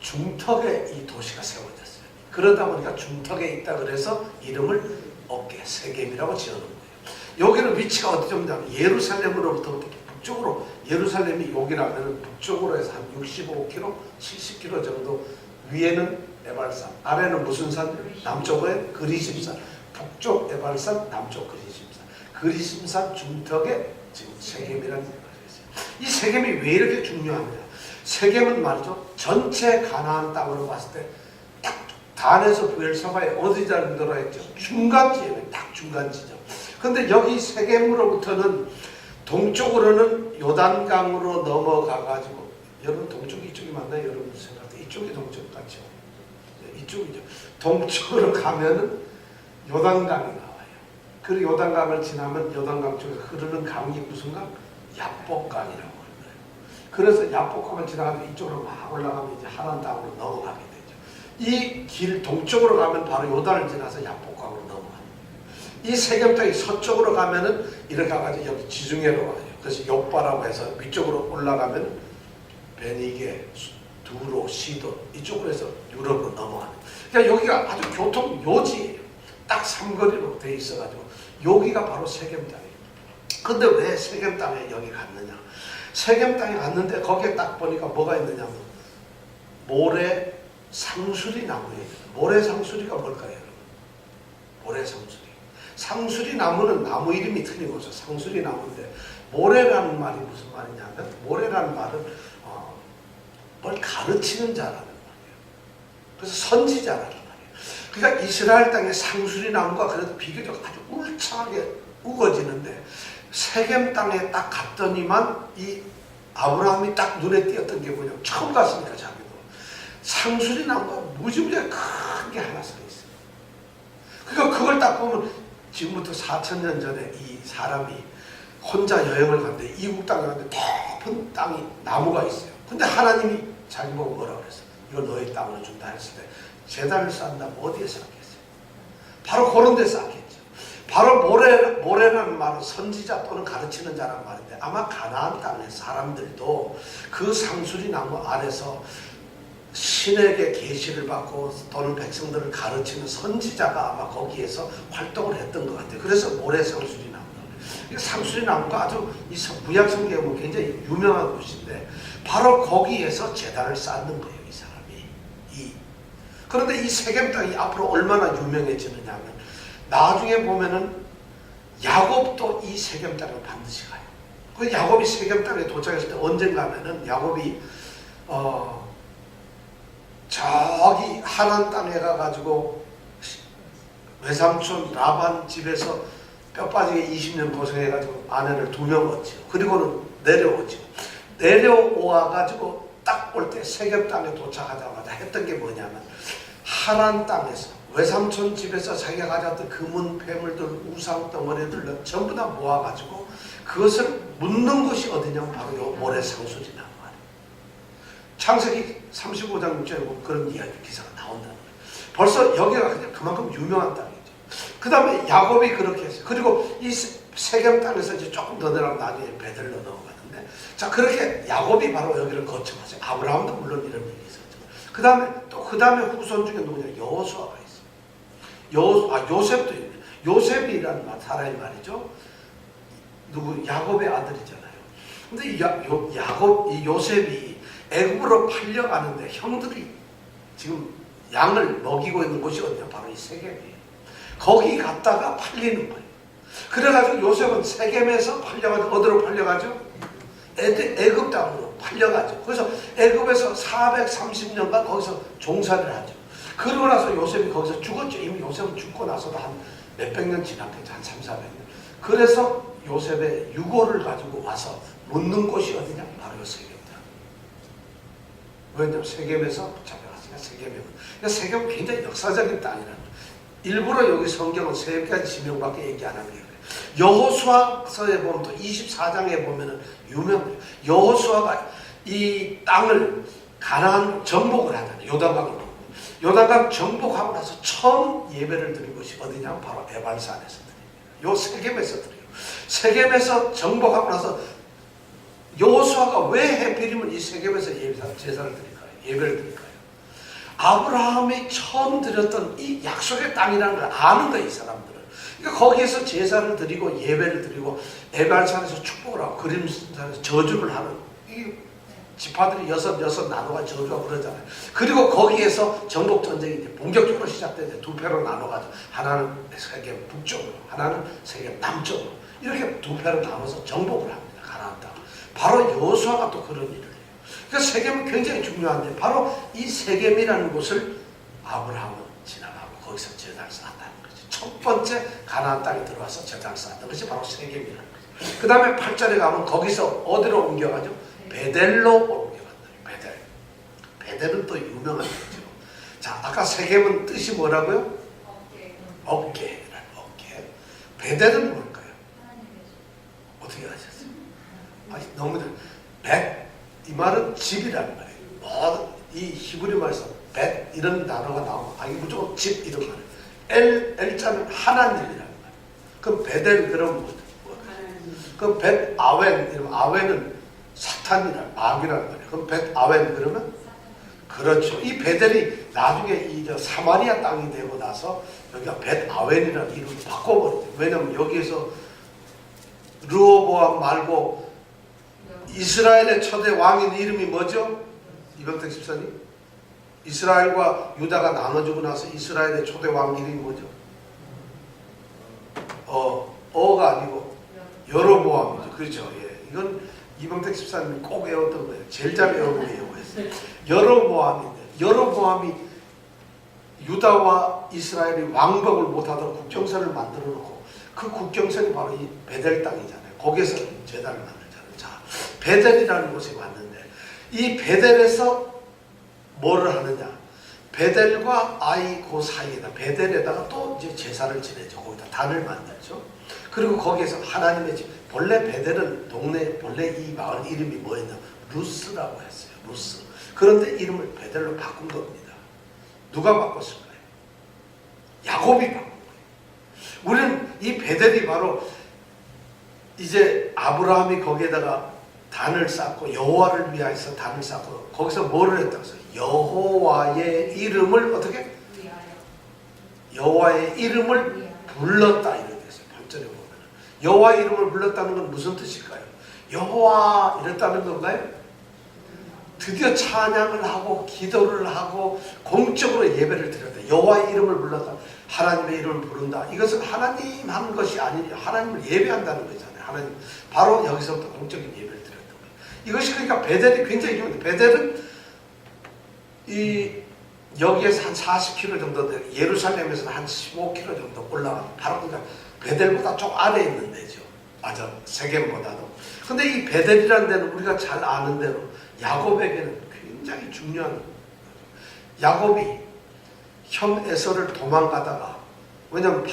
Speaker 1: 중턱에 이 도시가 세워졌어요. 그러다 보니까 중턱에 있다 그래서 이름을 어깨, 세겜이라고 지어놓은 거예요. 여기는 위치가 어디 정도냐면 예루살렘으로부터 북쪽으로, 예루살렘이 여기라면 북쪽으로 해서 한 65km, 70km 정도, 위에는 에발산. 아래는 무슨 산? 남쪽은 그리심산. 북쪽 에발산, 남쪽 그리심산. 그리심산 중턱에 지금 세겜이라는 얘기가 있어요. 이 세겜이 왜 이렇게 중요하냐? 세겜은 말이죠. 전체 가나안 땅으로 봤을 때 딱 단에서 부엘사바에 어디 정도로 했죠? 중간 지점에 딱 중간 지점. 근데 여기 세겜으로부터는 동쪽으로는 요단강으로 넘어가가지고, 여러분 동쪽 이쪽이 맞나요? 여러분 생각할 때 이쪽이 동쪽 같죠? 네, 이쪽이죠. 동쪽으로 가면은 요단강이 나와요. 그리고 요단강을 지나면 요단강 쪽에서 흐르는 강이 무슨 강? 야복강이라고 하는 거예요. 그래서 야복강을 지나가면 이쪽으로 막 올라가면 이제 하란 땅으로 넘어가게 되죠. 이 길 동쪽으로 가면 바로 요단을 지나서 야복강으로 넘어가는 거예요. 이 세겜 땅이 서쪽으로 가면은 이렇게 가가지고 여기 지중해로 와요. 그래서 욕바라고 해서 위쪽으로 올라가면 베니게, 두로, 시돈 이쪽으로 해서 유럽으로 넘어가는 거예요. 그러니까 여기가 아주 교통 요지예요. 딱 삼거리로 돼 있어가지고 여기가 바로 세겜 땅이에요. 근데 왜 세겜 땅에 여기 갔느냐? 세겜 땅에 갔는데 거기에 딱 보니까 뭐가 있느냐면 모래 상수리 나무예요. 모래 상수리가 뭘까요, 여러분? 모래 상수리. 상수리 나무는 나무 이름이 틀림없어. 상수리 나무인데 모래라는 말이 무슨 말이냐면, 모래라는 말은 뭘 가르치는 자라는 말이에요. 그래서 선지자라는 말이에요. 그러니까 이스라엘 땅의 상수리 나무가 그래도 비교적 아주 울창하게 우거지는데, 세겜 땅에 딱 갔더니만 이 아브라함이 딱 눈에 띄었던 게 뭐냐면, 처음 갔으니까 자기도 상수리 나무가 무지무지하게 큰 게 하나 서 있어요. 그러니까 그걸 딱 보면 지금부터 4,000년 전에 이 사람이 혼자 여행을 갔는데 이국 땅에 갔는데 깊은 땅이 나무가 있어요. 근데 하나님이 자기 보고 뭐라고 그랬어? 이거 너의 땅으로 준다 했을 때 제단을 쌓는다면 어디에 쌓겠어요? 바로 그런 데 쌓겠죠. 바로 모래라는 말은 선지자 또는 가르치는 자라는 말인데, 아마 가나안 땅의 사람들도 그 상수리 나무 아래서 신에게 계시를 받고 또는 백성들을 가르치는 선지자가 아마 거기에서 활동을 했던 것 같아요. 그래서 모래 상수리 나무. 상수리 나무가 아주 이 구약 성경에 보면 굉장히 유명한 곳인데, 바로 거기에서 제단을 쌓는 거예요, 이 사람이. 그런데 이 세겜 땅이 앞으로 얼마나 유명해지느냐 하면, 나중에 보면은 야곱도 이 세겜 땅을 반드시 가요. 그 야곱이 세겜 땅에 도착했을 때 언젠가 하면은 야곱이 저기 하란 땅에 가가지고 외삼촌 라반 집에서 뼈 빠지게 20년 고생해가지고 아내를 2명 얻죠. 그리고는 내려오죠. 내려와가지고 딱 올 때 세겜 땅에 도착하자마자 했던 게 뭐냐면, 하란 땅에서 외삼촌 집에서 자기가 가져왔던 금은 폐물들, 우상 덩어리들을 전부 다 모아가지고 그것을 묻는 곳이 어디냐면 바로 요 모래상수리 나무 아래. 창세기 35장 6절에 보면 그런 이야기 기사가 나온다는 거예요. 벌써 여기가 그냥 그만큼 유명한 땅이죠. 그 다음에 야곱이 그렇게 했어요. 그리고 이 세겜 땅에서 이제 조금 더 내려가면 나중에 베들로 넘어가는데, 자, 그렇게 야곱이 바로 여기를 거쳐갔어요. 아브라함도 물론 이런 일이 있었죠. 그 다음에 후손 중에 누구냐? 여호수아가 있어요. 요셉도 있네. 요셉이라는 사람이 말이죠. 야곱의 아들이잖아요. 근데 이 요셉이 애굽으로 팔려가는데 형들이 지금 양을 먹이고 있는 곳이 어디냐? 바로 이 세겜이에요. 거기 갔다가 팔리는 거예요. 그래가지고 요셉은 세겜에서 팔려가지고 어디로 팔려가죠? 애굽 땅으로 팔려가죠. 그래서 애굽에서 430년간 거기서 종사를 하죠. 그러고 나서 요셉이 거기서 죽었죠. 이미 요셉은 죽고 나서도 한 몇백 년 지났겠죠. 한 300~400년. 그래서 요셉의 유고를 가지고 와서 묻는 곳이 어디냐? 바로 세겜이다. 왜냐면 세겜에서 잡혀갔으니까 세겜이고. 그러니까 세겜은 굉장히 역사적인 땅이라는 거예요. 일부러 여기 성경은 세 가지 지명밖에 얘기 안 하는 거예요. 여호수아서에 보면 또 24장에 보면은 유명해요. 여호수아가 이 땅을 가나안 정복을 하잖아요. 요단강을. 요단강 정복하고 나서 처음 예배를 드린 곳이 어디냐면 바로 에발산에서 드립니다. 요 세겜에서 드려요. 세겜에서 정복하고 나서 여호수아가 왜 하필이면 이 세겜에서 제사를 드릴까요? 예배를 드릴까요? 아브라함이 처음 드렸던 이 약속의 땅이라는 걸 아는 거예요, 이 사람들은. 그러니까 거기에서 제사를 드리고 예배를 드리고 에발산에서 축복을 하고 그림산에서 저주를 하는 이 지파들이 여섯 나눠가 저주하고 그러잖아요. 그리고 거기에서 정복 전쟁이 이제 본격적으로 시작되는데 두 패로 나눠가지고 하나는 세겜 북쪽으로, 하나는 세겜 남쪽으로 이렇게 두 패로 나눠서 정복을 합니다. 가나안 땅. 바로 여호수아가 또 그런 일을 해요. 그러니까 세겜은 굉장히 중요한데 바로 이 세겜이라는 곳을 아브라함은 지나가고 거기서 제단을 쌓았다는 거죠. 첫 번째 가나안 땅에 들어와서 제단을 쌓았던 것이 바로 세겜이라는 거죠. 그 다음에 8절에 가면 거기서 어디로 옮겨가죠? 베델로 옮겨간다. 베델은 또 유명한 거죠. 자, 아까 세겜은 뜻이 뭐라고요? 어깨라는 어깨. 베델은 뭘까요? 어떻게 아셨어요? 너무 이 말은 집이라는 말이에요. 이 히브리 말에서 벳 이런 단어가 나오면 이게 무조건 집 이런 말이에요. 엘자는 하나님이라는 말. 그럼 베델 그럼 뭐? 그럼 벳 아웬 이러면 아웬은 사탄이란 마귀라는 말이에요. 그럼 벳 아웬 그러면 그렇죠. 이 베델이 나중에 이 사마리아 땅이 되고 나서 여기가 벳 아웬이라는 이름을 바꿔버렸죠. 왜냐면 여기에서 르호보암 말고 이스라엘의 초대 왕인 이름이 뭐죠? 이병택 집사님? 이스라엘과 유다가 나눠주고 나서 이스라엘의 초대 왕 이름이 뭐죠? 어가 아니고 여로보암이죠. 그렇죠. 예. 이건 이병택 집사님이 꼭 외웠던 거예요. 제일 잘 외우고 했어요. 여로보암인데 여로보암이 유다와 이스라엘이 왕복을 못하도록 국경선을 만들어 놓고 그 국경선이 바로 이 베델 땅이잖아요. 거기에서 제단을 만들잖아요. 자, 베델이라는 곳에 왔는데 이 베델에서 뭐를 하느냐? 베델과 아이 그 사이에다 베델에다가 또 이제 제사를 지내죠. 거기다 단을 만들죠. 그리고 거기에서 하나님의 집 본래 베델은 동네 본래 이 마을 이름이 뭐였냐? 루스라고 했어요. 루스. 그런데 이름을 베델로 바꾼 겁니다. 누가 바꿨을까요? 야곱이 바꾼 거예요. 우리는 이 베델이 바로 이제 아브라함이 거기에다가 단을 쌓고 여호와를 위하여서 단을 쌓고 거기서 뭐를 했다고 해서 여호와의 이름을 어떻게? 여호와의 이름을 불렀다 이렇게 됐어요. 8절에 보면 여호와의 이름을 불렀다는 건 무슨 뜻일까요? 여호와 이랬다는 건가요? 드디어 찬양을 하고 기도를 하고 공적으로 예배를 드렸다. 여호와의 이름을 불렀다. 하나님의 이름을 부른다. 이것은 하나님 하는 것이 아니라 하나님을 예배한다는 거잖아요. 하나님 바로 여기서부터 공적인 예배를 드렸던 거예요. 이것이 그러니까 베델이 굉장히 중요해요. 베델은 이 여기에서 한 40km 정도 돼 예루살렘에서는 한 15km 정도 올라가는 바로 그러니까 베델보다 좀 아래에 있는 데죠. 맞아, 세겜보다도. 근데 이 베델이라는 데는 우리가 잘 아는 대로 야곱에게는 굉장히 중요한 거죠. 야곱이 형 에서를 도망가다가 왜냐하면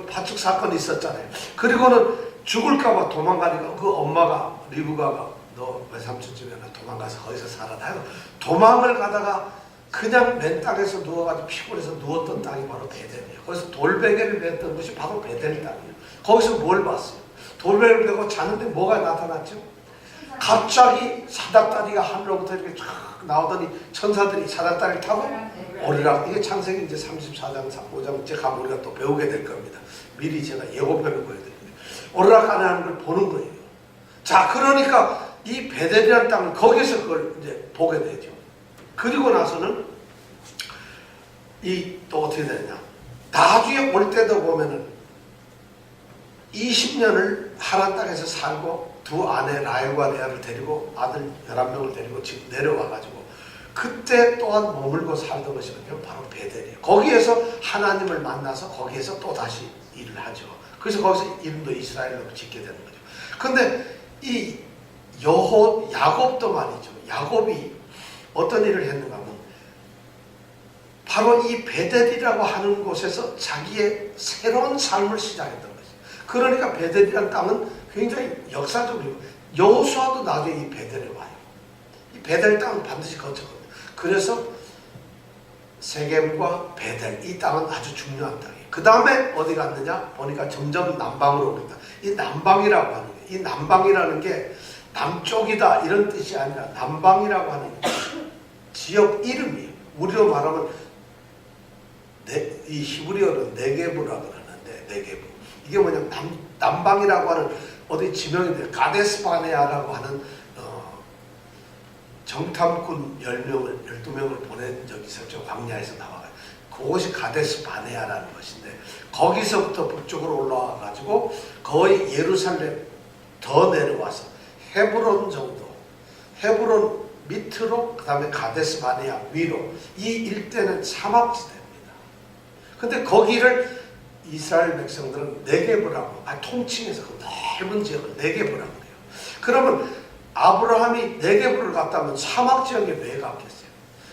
Speaker 1: 파축 사건이 있었잖아요. 그리고는 죽을까봐 도망가니까 그 엄마가 리브가가 너 외삼촌 집에 도망가서 거기서 살아라 해서 도망을 가다가 그냥 맨 땅에서 누워가지고 피곤해서 누웠던 땅이 바로 베델이에요. 거기서 돌베개를 맸던 것이 바로 베델 땅이에요. 거기서 뭘 봤어요? 돌베개를 베고 자는데 뭐가 나타났죠? 갑자기 사닥다리가 하늘로부터 이렇게 쫙 나오더니 천사들이 사닥다리를 타고 오르락. 이게 창세기 이제 34장, 35장 이제 가면 우리가 또 배우게 될 겁니다. 미리 제가 예고편을 보여드립니다. 오르락하는 걸 보는 거예요. 자, 그러니까 이 베델이라는 땅을 거기서 그걸 이제 보게 되죠. 그리고 나서는 이 또 어떻게 되냐? 나중에 올 때도 보면은 20년을 하란 땅에서 살고 두 아내 라헬과 레아를 데리고 아들 11명을 데리고 지금 내려와가지고 그때 또한 머물고 살던 것이 바로 베델이에요. 거기에서 하나님을 만나서 거기에서 또 다시 일을 하죠. 그래서 거기서 이름도 이스라엘로 짓게 되는 거죠. 근데 이 야곱도 말이죠. 야곱이 어떤 일을 했는가 하면 바로 이 베델이라고 하는 곳에서 자기의 새로운 삶을 시작했던 거죠. 그러니까 베델이라는 땅은 굉장히 역사적이고 여호수아도 나중에 이 베델에 와요. 이 베델 땅은 반드시 거쳤거든요. 그래서 세겜과 베델 이 땅은 아주 중요한 땅이에요. 그 다음에 어디 갔느냐 보니까 점점 남방으로 오겠다. 이 남방이라고 하는 게 이 남방이라는 게 남쪽이다 이런 뜻이 아니라 남방이라고 하는 게 지역 이름이에요. 우리로 말하면 이 히브리어로 네게브라고 그러는데 네게브 이게 뭐냐면 남방이라고 하는 어디 지명인데 가데스바네아라고 하는 정탐꾼 10명을, 12명을 보낸 적이 있었죠. 광야에서 나와가지고. 그것이 가데스 바네아라는 것인데, 거기서부터 북쪽으로 올라와가지고 거의 예루살렘 더 내려와서 헤브론 정도, 헤브론 밑으로, 그 다음에 가데스 바네아 위로, 이 일대는 사막지대입니다. 근데 거기를 이스라엘 백성들은 네게브라고, 통칭해서 그 넓은 지역을 네게브라고 해요. 그러면 아브라함이 네게브를 갔다면 사막 지역에 왜 갔겠어요?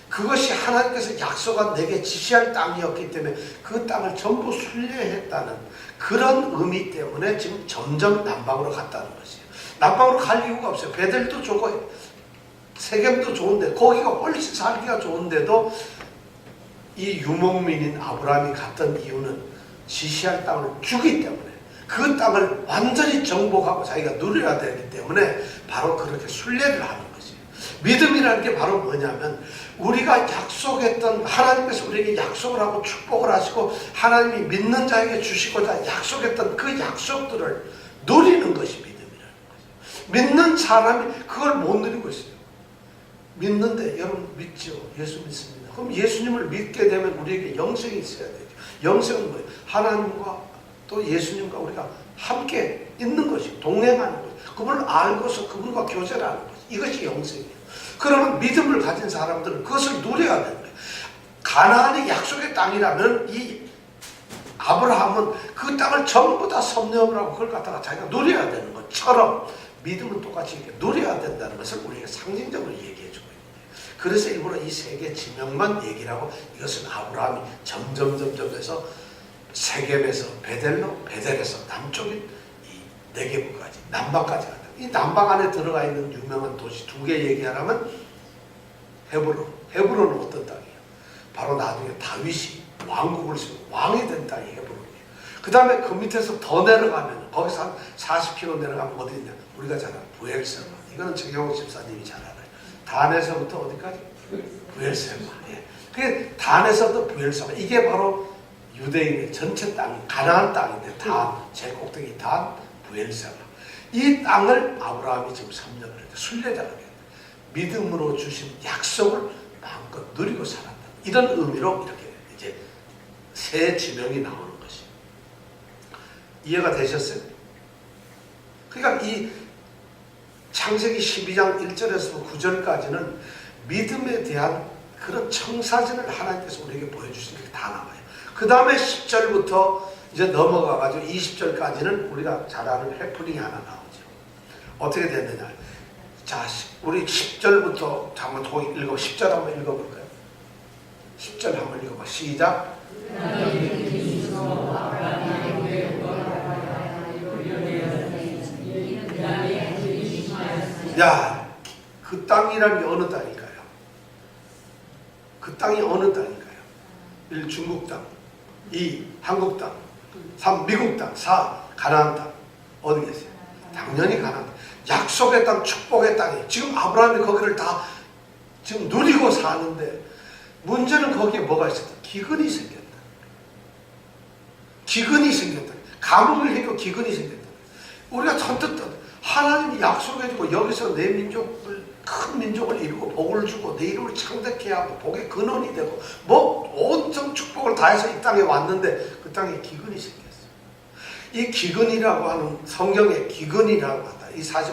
Speaker 1: 그것이 하나님께서 약속한 내게 지시할 땅이었기 때문에 그 땅을 전부 순례했다는 그런 의미 때문에 지금 점점 남방으로 갔다는 것이에요. 남방으로 갈 이유가 없어요. 베델도 좋고 세겜도 좋은데, 거기가 훨씬 살기가 좋은데도 이 유목민인 아브라함이 갔던 이유는 지시할 땅을 주기 때문에, 그 땅을 완전히 정복하고 자기가 누려야 되기 때문에 바로 그렇게 순례를 하는 것이에요. 믿음이라는 게 바로 뭐냐면, 우리가 약속했던, 하나님께서 우리에게 약속을 하고 축복을 하시고 하나님이 믿는 자에게 주시고자 약속했던 그 약속들을 누리는 것이 믿음이라는 거죠. 믿는 사람이 그걸 못 누리고 있어요. 믿는데, 여러분 믿죠? 예수 믿습니다. 그럼 예수님을 믿게 되면 우리에게 영생이 있어야 되죠. 영생은 뭐예요? 하나님과 또 예수님과 우리가 함께 있는 것이, 동행하는 것, 그분을 알고서 그분과 교제를 하는 것, 이것이 영생이에요. 그러면 믿음을 가진 사람들은 그것을 누려야 되는 거예요. 가나안이 약속의 땅이라면 이 아브라함은 그 땅을 전부 다 섭렵을 하고 그걸 갖다가 자기가 누려야 되는 것처럼, 믿음은 똑같이 이렇게 누려야 된다는 것을 우리에게 상징적으로 얘기해주고 있는 거예요. 그래서 일부러 이 세 개 지명만 얘기를 하고, 이것은 아브라함이 점점 해서 세겜에서 베델로, 베델에서 남쪽인 이 네게브까지, 남방까지 간다. 이 남방 안에 들어가 있는 유명한 도시 2개 얘기하라면 헤브론. 헤브론은 어떤 땅이에요? 바로 나중에 다윗이 왕국을 세우고 왕이 된 땅이 헤브론이에요. 그 다음에 그 밑에서 더 내려가면, 거기서 한 40km 내려가면 어디 있냐? 우리가 잘 아는 부엘세바. 이거는 정영욱 집사님이 잘 알아요. 단에서부터 어디까지? 부엘세바. 예. 그게 단에서부터 부엘세바. 이게 바로 유대인의 전체 땅, 가나안 땅인데, 단, 제일 꼭대기 단, 부엘세바. 이 땅을 아브라함이 지금 섭렵을 했다. 순례자가 됐다. 믿음으로 주신 약속을 마음껏 누리고 살았다. 이런 의미로 이렇게 이제 새 지명이 나오는 것이. 이해가 되셨어요? 그러니까 이 창세기 12장 1절에서 9절까지는 믿음에 대한 그런 청사진을 하나님께서 우리에게 보여주시는 게 다 나와요. 그 다음에 10절부터 이제 넘어가가지고 20절까지는 우리가 잘 아는 해프닝이 하나 나오죠. 어떻게 됐느냐. 자, 우리 10절부터 한번 읽어, 10절 한번 읽어볼까요? 10절 한번 읽어봐. 시작. 야, 그 땅이란 게 어느 땅일까요? 그 땅이 어느 땅일까요? 1. 중국 땅, 2. 한국 땅, 3. 미국 땅, 4. 가나안 땅. 어디 계세요? 당연히 가나안 땅. 약속의 땅, 축복의 땅이. 지금 아브라함이 거기를 다 지금 누리고 사는데, 문제는 거기에 뭐가 있었다? 기근이 생겼다. 기근이 생겼다. 가뭄을 해도 기근이 생겼다. 우리가 선뜻 하나님이 약속해주고 여기서 내 민족을, 큰 민족을 이루고 복을 주고 내 이름을 창대케 하고 복의 근원이 되고 뭐 온통 축복을 다해서 이 땅에 왔는데, 그 땅에 기근이 생겼어요. 이 기근이라고 하는, 성경에 기근이라고 하다, 이 사실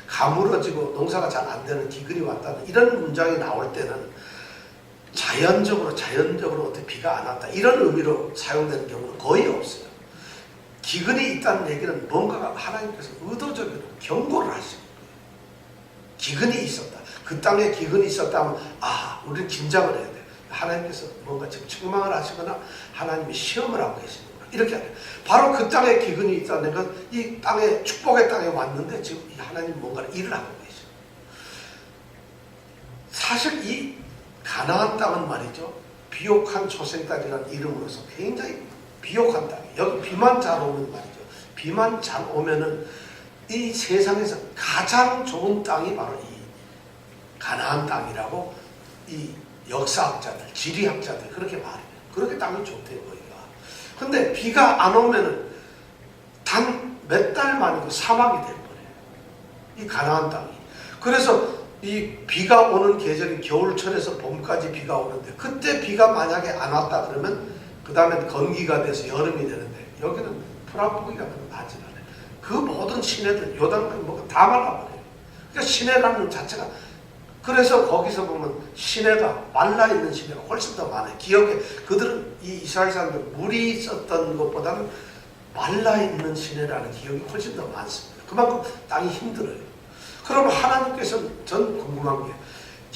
Speaker 1: 가물어지고 농사가 잘 안 되는 기근이 왔다는 이런 문장이 나올 때는 자연적으로 어떻게 비가 안 왔다 이런 의미로 사용되는 경우는 거의 없어요. 기근이 있다는 얘기는 뭔가가 하나님께서 의도적으로 경고를 하시는 거예요. 기근이 있었다. 그 땅에 기근이 있었다면, 아, 우리는 긴장을 해야 돼. 하나님께서 뭔가 지금 책망을 하시거나 하나님이 시험을 하고 계시는구나. 이렇게 하는. 바로 그 땅에 기근이 있다는 건 이 땅에, 축복의 땅에 왔는데 지금 하나님 뭔가 일을 하고 계셔. 사실 이 가나안 땅은 말이죠, 비옥한 초생 땅이라는 이름으로서 굉장히 비옥한 땅이에요. 여기 비만 잘 오면 말이죠, 비만 잘 오면은 이 세상에서 가장 좋은 땅이 바로 이 가나안 땅이라고 이 역사학자들, 지리학자들 그렇게 말해요. 그렇게 땅이 좋대요, 거기가. 근데 비가 안 오면은 단 몇 달 만에도 사막이 돼버려요, 이 가나안 땅이. 그래서 이 비가 오는 계절인 겨울철에서 봄까지 비가 오는데 그때 비가 만약에 안 왔다 그러면 그 다음에 건기가 돼서 여름이 되는데 여기는 풀한포기가 나질 않아요. 그 모든 시내들 요단강 뭐가 다 말라버려요. 그러니까 시내라는 자체가 그래서 거기서 보면 시내가 말라있는 시내가 훨씬 더 많아요. 기억에 그들은 이 이스라엘 사람들 물이 있었던 것보다는 말라있는 시내라는 기억이 훨씬 더 많습니다. 그만큼 땅이 힘들어요. 그러면 하나님께서는 전 궁금한 게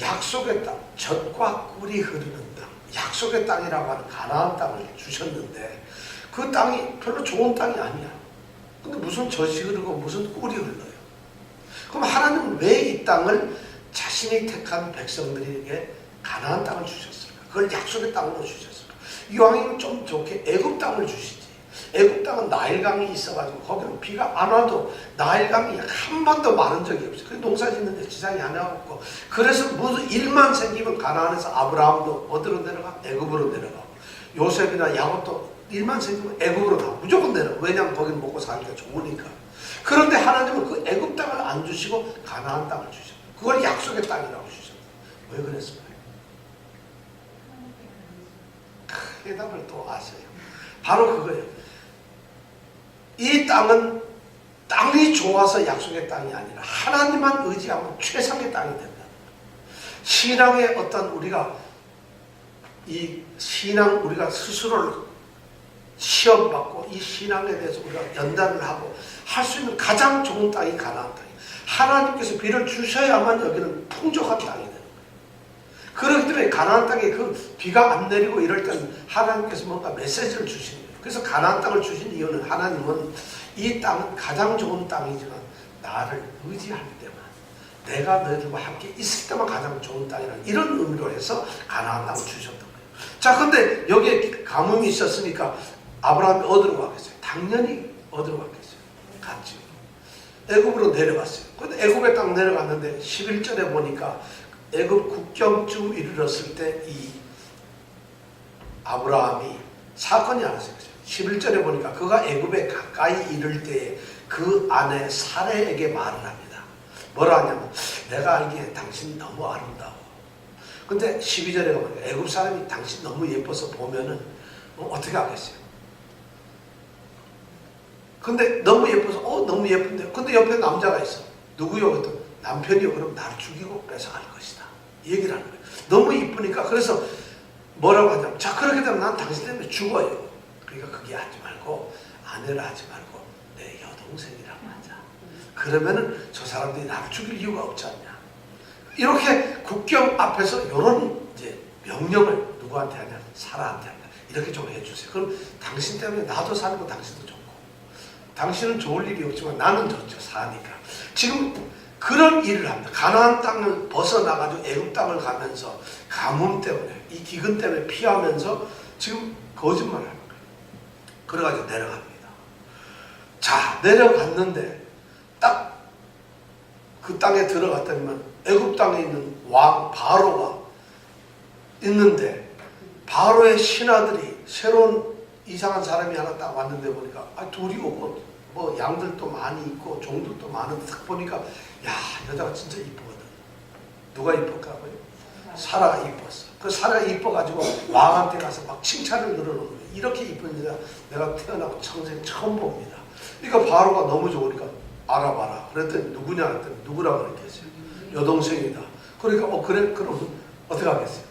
Speaker 1: 약속의 땅, 젖과 꿀이 흐르는 땅, 약속의 땅이라고 하는 가나안 땅을 주셨는데 그 땅이 별로 좋은 땅이 아니야. 근데 무슨 젖이 흐르고 무슨 꿀이 흘러요. 그럼 하나님은 왜 이 땅을 자신이 택한 백성들에게 가나안 땅을 주셨을까? 그걸 약속의 땅으로 주셨을까? 이왕이면 좀 좋게 애굽 땅을 주시지. 애굽 땅은 나일강이 있어가지고 거기는 비가 안 와도 나일강이 한 번도 마른 적이 없어요. 그 농사 짓는데 지장이 하나 없고 그래서 무슨 일만 생기면 가나안에서 아브라함도 어디로 내려가? 애굽으로 내려가고 요셉이나 야곱도 일만 생기면 애굽으로 가 무조건 내려가. 왜냐하면 거기는 먹고 사니까 좋으니까. 그런데 하나님은 그 애굽 땅을 안 주시고 가나안 땅을 주셨어요. 그걸 약속의 땅이라고 주셨어요. 왜 그랬을까요? 해답을 또 아세요. 바로 그거예요. 이 땅은 땅이 좋아서 약속의 땅이 아니라 하나님만 의지하면 최상의 땅이 된다. 신앙의 어떤 우리가 이 신앙 우리가 스스로를 시험받고 이 신앙에 대해서 우리가 연단을 하고 할 수 있는 가장 좋은 땅이 가나안 땅이에요. 하나님께서 비를 주셔야만 여기는 풍족한 땅이 되는 거예요. 그렇기 때문에 가나안 땅에 그 비가 안 내리고 이럴 때는 하나님께서 뭔가 메시지를 주시는 거예요. 그래서 가나안 땅을 주신 이유는 하나님은 이 땅은 가장 좋은 땅이지만 나를 의지할 때만 내가 너희들과 함께 있을 때만 가장 좋은 땅이라는 이런 의미로 해서 가나안 땅을 주셨던 거예요. 자, 근데 여기에 가뭄이 있었으니까 아브라함이 어디로 가겠어요? 당연히 어디로 가겠어요? 갔죠. 애굽으로 내려갔어요. 근데 애굽에 딱 내려갔는데 11절에 보니까 애굽 국경쯤 이르렀을 때 이 아브라함이 사건이 하나 있어요. 11절에 보니까 그가 애굽에 가까이 이를 때에 그 아내 사레에게 말을 합니다. 뭐라 하냐면 내가 알기에 당신 너무 아름다워. 근데 12절에 보니까 애굽 사람이 당신 너무 예뻐서 보면은 어떻게 하겠어요? 근데 너무 예뻐서 너무 예쁜데 근데 옆에 남자가 있어. 누구요? 그랬더니 남편이요. 그럼 나를 죽이고 뺏어갈 것이다. 이 얘기를 하는 거예요. 너무 이쁘니까 그래서 뭐라고 하냐면 자 그렇게 되면 난 당신 때문에 죽어요. 그러니까 그게 하지 말고 아내를 하지 말고 내 여동생이라고 하자. 그러면은 저 사람들이 나를 죽일 이유가 없지 않냐. 이렇게 국경 앞에서 이런 이제 명령을 누구한테 하냐? 사라한테 한다. 이렇게 좀 해주세요. 그럼 당신 때문에 나도 살고 당신도 좋고 당신은 좋을 일이 없지만 나는 좋죠. 사니까. 지금 그런 일을 합니다. 가나안 땅을 벗어나가지고 애굽 땅을 가면서 가뭄 때문에 이 기근 때문에 피하면서 지금 거짓말을 하는 거예요. 그래가지고 내려갑니다. 자 내려갔는데 딱 그 땅에 들어갔더니만 애굽 땅에 있는 왕 바로가 있는데 바로의 신하들이 새로운 이상한 사람이 하나 딱 왔는데 보니까 둘이 오고 뭐 양들도 많이 있고 종들도 많은데 딱 보니까 야 여자가 진짜 이쁘거든. 누가 이뻤다고요? 사라가 이뻤어. 그 사라가 이뻐가지고 왕한테 가서 막 칭찬을 늘어놓는 거예요. 이렇게 이쁜 여자 내가 태어나고 평생 처음 봅니다. 그러니까 바로가 너무 좋으니까 알아봐라. 그랬더니 누구냐 했더니 누구라고 그랬겠어요? 여동생이다. 그러니까 그래 그럼 어떻게 하겠어요?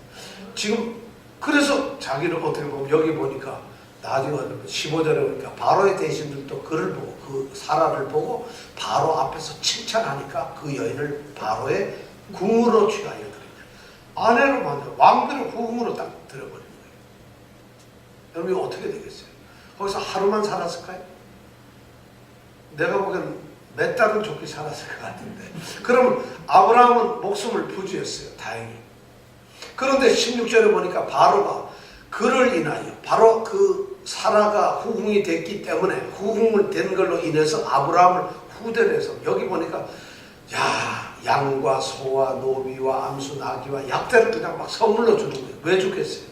Speaker 1: 지금 그래서 자기를 어떻게 보면 여기 보니까 나중에 15절에 보니까 바로의 대신들도 그를 보고 그 사라를 보고 바로 앞에서 칭찬하니까 그 여인을 바로의 궁으로 취하여 드립니다. 아내로 만들어 왕들의 궁으로 딱 들어버린 거예요. 여러분 이거 어떻게 되겠어요? 거기서 하루만 살았을까요? 내가 보기엔 몇 달은 좋게 살았을 것 같은데 그러면 아브라함은 목숨을 부지했어요. 다행히. 그런데 16절에 보니까 바로가 그를 인하여 바로 그 사라가 후궁이 됐기 때문에 후궁을 된 걸로 인해서 아브라함을 후대를 해서 여기 보니까 야 양과 소와 노비와 암수 나귀와 약대를 그냥 막 선물로 주는 거예요. 왜 주겠어요?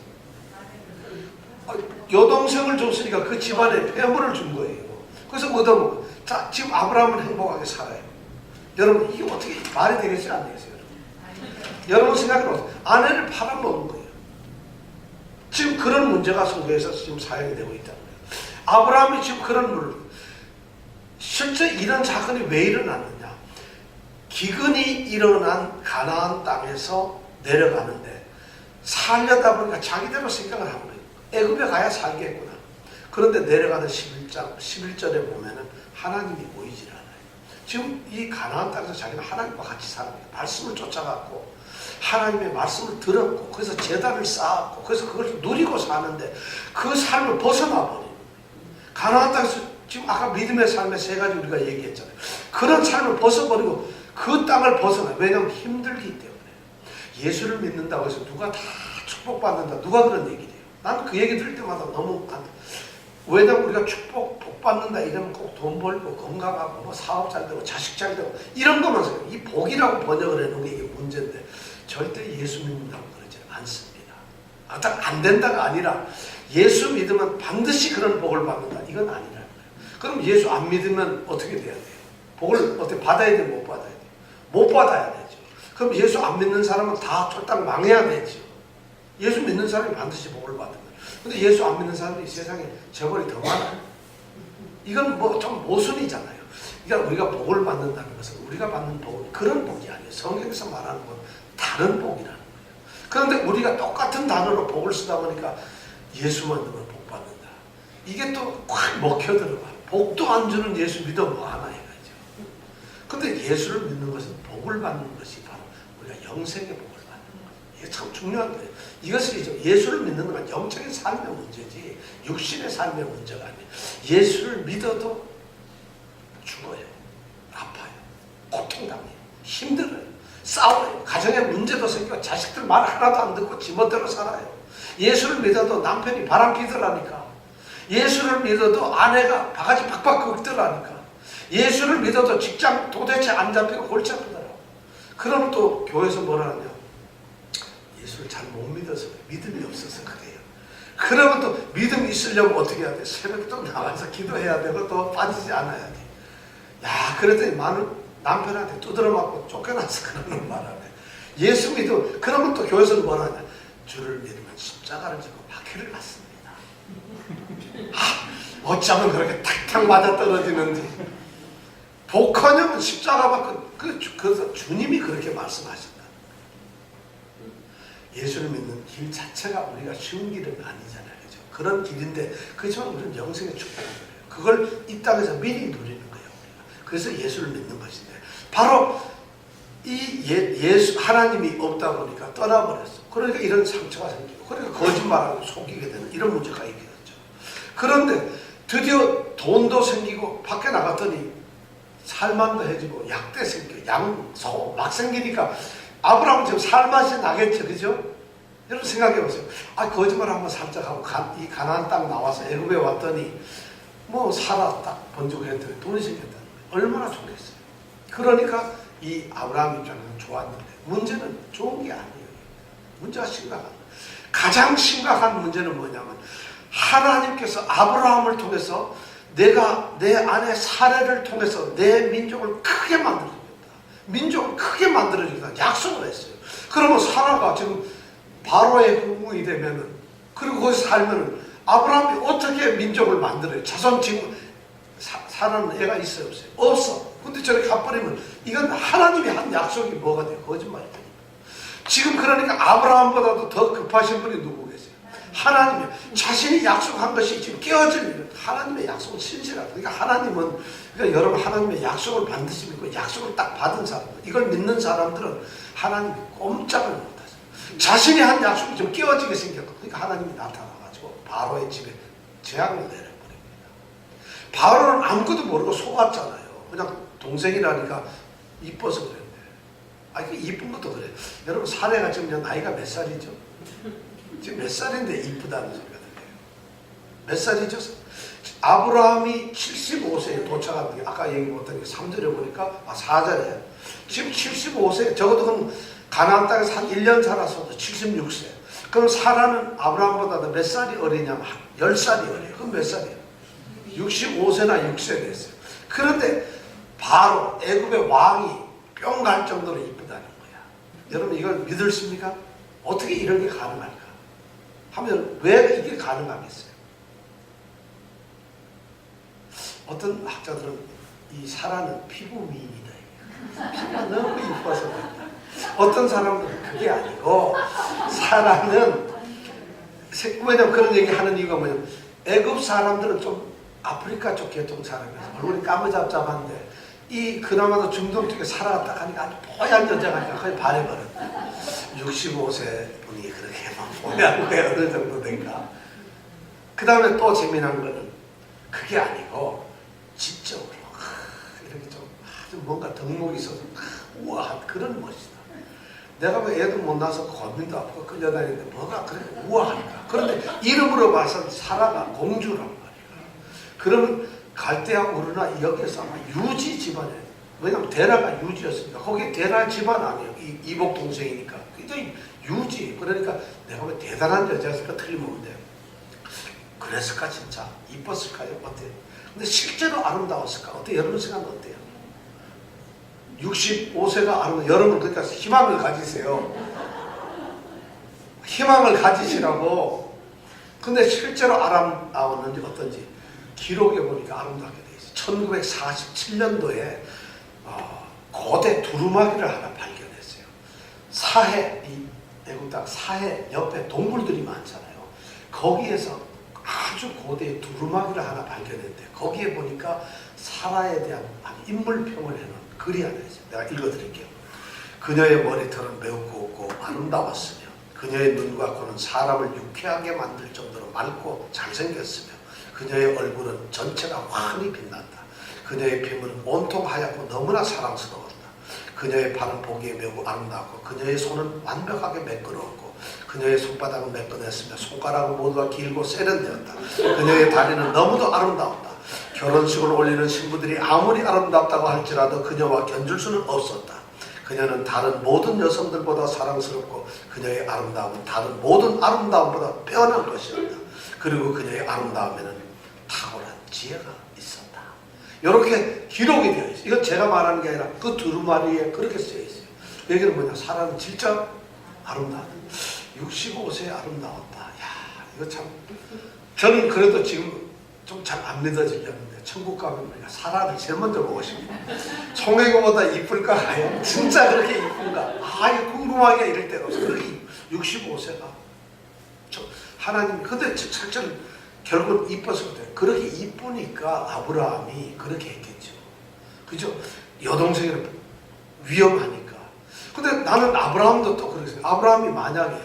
Speaker 1: 여동생을 줬으니까 그 집안에 폐물을 준 거예요. 그래서 자 지금 아브라함은 행복하게 살아요. 여러분 이게 어떻게 말이 되겠어요? 안 되겠어요? 여러분? 여러분 생각해보세요. 아내를 팔아먹은 거예요. 지금 그런 문제가 성경에서 지금 사용이 되고 있다는 거예요. 아브라함이 지금 그런 물, 실제 이런 사건이 왜 일어났느냐? 기근이 일어난 가나안 땅에서 내려가는데 살려다 보니까 자기대로 생각을 한 거예요. 애굽에 가야 살겠구나. 그런데 내려가는 11절에 보면은 하나님이 보이질 않아요. 지금 이 가나안 땅에서 자기는 하나님과 같이 사는 거예요. 말씀을 쫓아갔고 하나님의 말씀을 들었고 그래서 제단을 쌓았고 그래서 그걸 누리고 사는데 그 삶을 벗어나 버리는 거예요. 가나안 땅에서 지금 아까 믿음의 삶의 세 가지 우리가 얘기했잖아요. 그런 삶을 벗어버리고 그 땅을 벗어나. 왜냐하면 힘들기 때문에. 예수를 믿는다고 해서 누가 다 축복받는다. 누가 그런 얘기를 해요. 나는 그 얘기 들을 때마다 너무 왜냐면 우리가 축복, 복 받는다 이러면 꼭 돈 벌고 건강하고 뭐 사업 잘 되고 자식 잘 되고 이런 것만 생각해요. 이 복이라고 번역을 해놓은 게 이게 문제인데 절대 예수 믿는다고 그러지 않습니다. 안 된다가 아니라 예수 믿으면 반드시 그런 복을 받는다. 이건 아니라는 거예요. 그럼 예수 안 믿으면 어떻게 돼야 돼요? 복을 어떻게 받아야 돼요? 못 받아야 돼요? 못 받아야 되죠. 그럼 예수 안 믿는 사람은 다 쫄딱 망해야 되죠. 예수 믿는 사람이 반드시 복을 받는 거예요. 근데 예수 안 믿는 사람이 이 세상에 재벌이 더 많아요. 이건 뭐 좀 모순이잖아요. 그러니까 우리가 복을 받는다는 것은 우리가 받는 복은 그런 복이 아니에요. 성경에서 말하는 건 다른 복이라는 거예요. 그런데 우리가 똑같은 단어로 복을 쓰다 보니까 예수만 믿으면 복 받는다. 이게 또 확 먹혀들어가. 복도 안 주는 예수 믿어 뭐 하나 해가지고. 근데 예수를 믿는 것은 복을 받는 것이 바로 우리가 영생의 복을 받는 거예요. 이게 참 중요한 거예요. 이것을 이제 예수를 믿는 건 영적인 삶의 문제지 육신의 삶의 문제가 아니에요. 예수를 믿어도 죽어요. 아파요. 고통당해요. 힘들어요. 싸워요. 가정에 문제도 생기고 자식들 말 하나도 안 듣고 지멋대로 살아요. 예수를 믿어도 남편이 바람피더라니까. 예수를 믿어도 아내가 바가지 팍팍 긁더라니까. 예수를 믿어도 직장 도대체 안 잡히고 골치 아프더라고. 그러면 또 교회에서 뭐라 하냐. 예수를 잘 못 믿어서 믿음이 없어서 그래요. 그러면 또 믿음이 있으려면 어떻게 해야 돼? 새벽에 또 나와서 기도해야 되고 또 빠지지 않아야 돼. 야, 그랬더니 남편한테 두드려 맞고 쫓겨나서 그러는 바람에 예수 믿어. 그러면 또 교회에서는 뭐라 하냐. 주를 믿으면 십자가를 지고 박해를 받습니다. 어쩌면 그렇게 탁탁 맞아 떨어지는지. 복하냐면 십자가 받고 그래서 주님이 그렇게 말씀하신다. 예수를 믿는 길 자체가 우리가 쉬운 길은 아니잖아요. 그죠? 그런 길인데 그렇지만 우리는 영생의 축복을 누려요. 그걸 이 땅에서 미리 누리는 거예요. 우리가. 그래서 예수를 믿는 것인데 바로 이 예수 하나님이 없다 보니까 떠나버렸어. 그러니까 이런 상처가 생기고 그러니까 거짓말하고 속이게 되는 이런 문제가 있겠죠. 그런데 드디어 돈도 생기고 밖에 나갔더니 살만도 해지고 약대 생기고 양, 소 막 생기니까 아브라함은 지금 살맛이 나겠죠. 그죠? 여러분 생각해 보세요. 거짓말 한번 살짝 하고 이 가나안 땅 나와서 애굽에 왔더니 뭐 사라 딱 번족했더니 돈이 생겼다는 거예요. 얼마나 좋겠어요. 그러니까 이 아브라함 입장에서는 좋았는데 문제는 좋은 게 아니에요. 문제가 심각한 거예요. 가장 심각한 문제는 뭐냐면 하나님께서 아브라함을 통해서 내가 내 아내 사례를 통해서 내 민족을 크게 만들어주겠다. 민족을 크게 만들어주겠다. 약속을 했어요. 그러면 사라가 지금 바로의 후궁이 되면은 그리고 거기서 살면은 아브라함이 어떻게 민족을 만들어요? 자손 지금 사라는 애가 있어요? 없어요? 없어. 근데 저렇게 가버리면 이건 하나님이 한 약속이 뭐가 돼요? 거짓말이 돼요. 지금 그러니까 아브라함보다도 더 급하신 분이 누구 계세요? 하나님이 자신이 약속한 것이 지금 깨어지면 하나님의 약속은 신실하다. 그러니까 하나님은 그러니까 여러분 하나님의 약속을 반드시 믿고 약속을 딱 받은 사람들 이걸 믿는 사람들은 하나님이 꼼짝을 못하죠. 자신이 한 약속이 좀 깨어지게 생겼고 그러니까 하나님이 나타나가지고 바로의 집에 재앙을 내려버립니다. 바로는 아무것도 모르고 속았잖아요. 그냥 동생이라니까 이뻐서 그랬는데 그 이쁜 것도 그래요. 여러분 사례가 지금 나이가 몇 살이죠? 지금 몇 살인데 이쁘다는 소리가 들려요. 몇 살이죠? 아브라함이 75세에 도착한 게 아까 얘기 못한 게 3절에 보니까 4절에 지금 75세 적어도 그럼 가나안 땅에서 한 1년 살았어도 76세. 그럼 사라는 아브라함보다 몇 살이 어리냐면 10살이 어려요. 그럼 몇 살이에요? 65세나 6세 됐어요. 그런데 바로 애굽의 왕이 뿅 갈 정도로 이쁘다는 거야. 여러분 이걸 믿으십니까? 어떻게 이런 게 가능할까? 하면 왜 이게 가능하겠어요? 어떤 학자들은 이 사라는 피부 미인이다. 피부가 너무 이뻐서 그런다. 어떤 사람들은 그게 아니고 사라는 왜냐면 그런 얘기 하는 이유가 뭐냐면 애굽 사람들은 좀 아프리카 쪽 계통 사람이라서 얼굴이 까무잡잡한데 이 그나마도 중동 쪽에 사라가 딱 하니까 아주 뽀얀 여자가 거의 반해버렸네. 65세 분이 그렇게 막 뽀얀 거야. 어느 정도 된가. 그 다음에 또 재미난 거는 그게 아니고 지적으로 이렇게 좀 아주 뭔가 덕목이 있어서 우아한 그런 멋이다. 내가 뭐 애도 못 낳아서 고민도 아프고 끌려다니는데 뭐가 그렇게 우아할까. 그런데 이름으로 봐서 사라가 공주란 말이야. 그러면 갈대아 우르나 여기에서 아마 유지 집안이에요. 왜냐면 데라가 유지였으니까. 거기 데라 집안 아니에요. 이복 동생이니까. 굉장히 유지. 그러니까 내가 뭐 대단한 여자였을까 틀림없는데 그랬을까 진짜? 이뻤을까요? 어때요? 근데 실제로 아름다웠을까? 어때요? 여러분 생각은 어때요? 65세가 아름다워. 여러분 그러니까 희망을 가지세요. 희망을 가지시라고. 근데 실제로 아름다웠는지 어떤지 기록에 보니까 아름답게 되어 있어요. 1947년도에 고대 두루마기를 하나 발견했어요. 사해, 이 애국 땅 사해 옆에 동굴들이 많잖아요. 거기에서 아주 고대의 두루마기를 하나 발견했는데 거기에 보니까 사라에 대한 인물평을 해놓은 글이 하나 있어요. 내가 읽어드릴게요. 그녀의 머리털은 매우 곱고 아름다웠으며 그녀의 눈과 코는 사람을 유쾌하게 만들 정도로 맑고 잘생겼으며 그녀의 얼굴은 전체가 환히 빛난다. 그녀의 피부는 온통 하얗고 너무나 사랑스러웠다. 그녀의 팔은 보기에 매우 아름답고 그녀의 손은 완벽하게 매끄러웠고 그녀의 손바닥은 매끈했으며 손가락은 모두가 길고 세련되었다. 그녀의 다리는 너무도 아름다웠다. 결혼식을 올리는 신부들이 아무리 아름답다고 할지라도 그녀와 견줄 수는 없었다. 그녀는 다른 모든 여성들보다 사랑스럽고 그녀의 아름다움은 다른 모든 아름다움보다 빼어난 것이었다. 그리고 그녀의 아름다움에는 탁월한 지혜가 있었다. 이렇게 기록이 되어 있어요. 이건 제가 말하는 게 아니라 그 두루마리에 그렇게 쓰여 있어요. 얘기는 뭐냐? 사람은 진짜 아름다워. 65세에 아름다웠다. 야, 이거 참 저는 그래도 지금 좀 잘 안 믿어지려는데 천국 가면 우리가 사라를 제일 먼저 보고 싶어. 송혜교보다 이쁠까? 아유, 진짜 그렇게 이쁜가? 아, 이거 궁금하게 이럴 때가 없어. 그렇게 65세가 하나님 근데 실제로 결국은 이뻐서 그래. 그렇게 이쁘니까 아브라함이 그렇게 했겠죠. 그죠? 여동생은 위험하니까. 근데 나는 아브라함도 또 그렇게 생각해. 아브라함이 만약에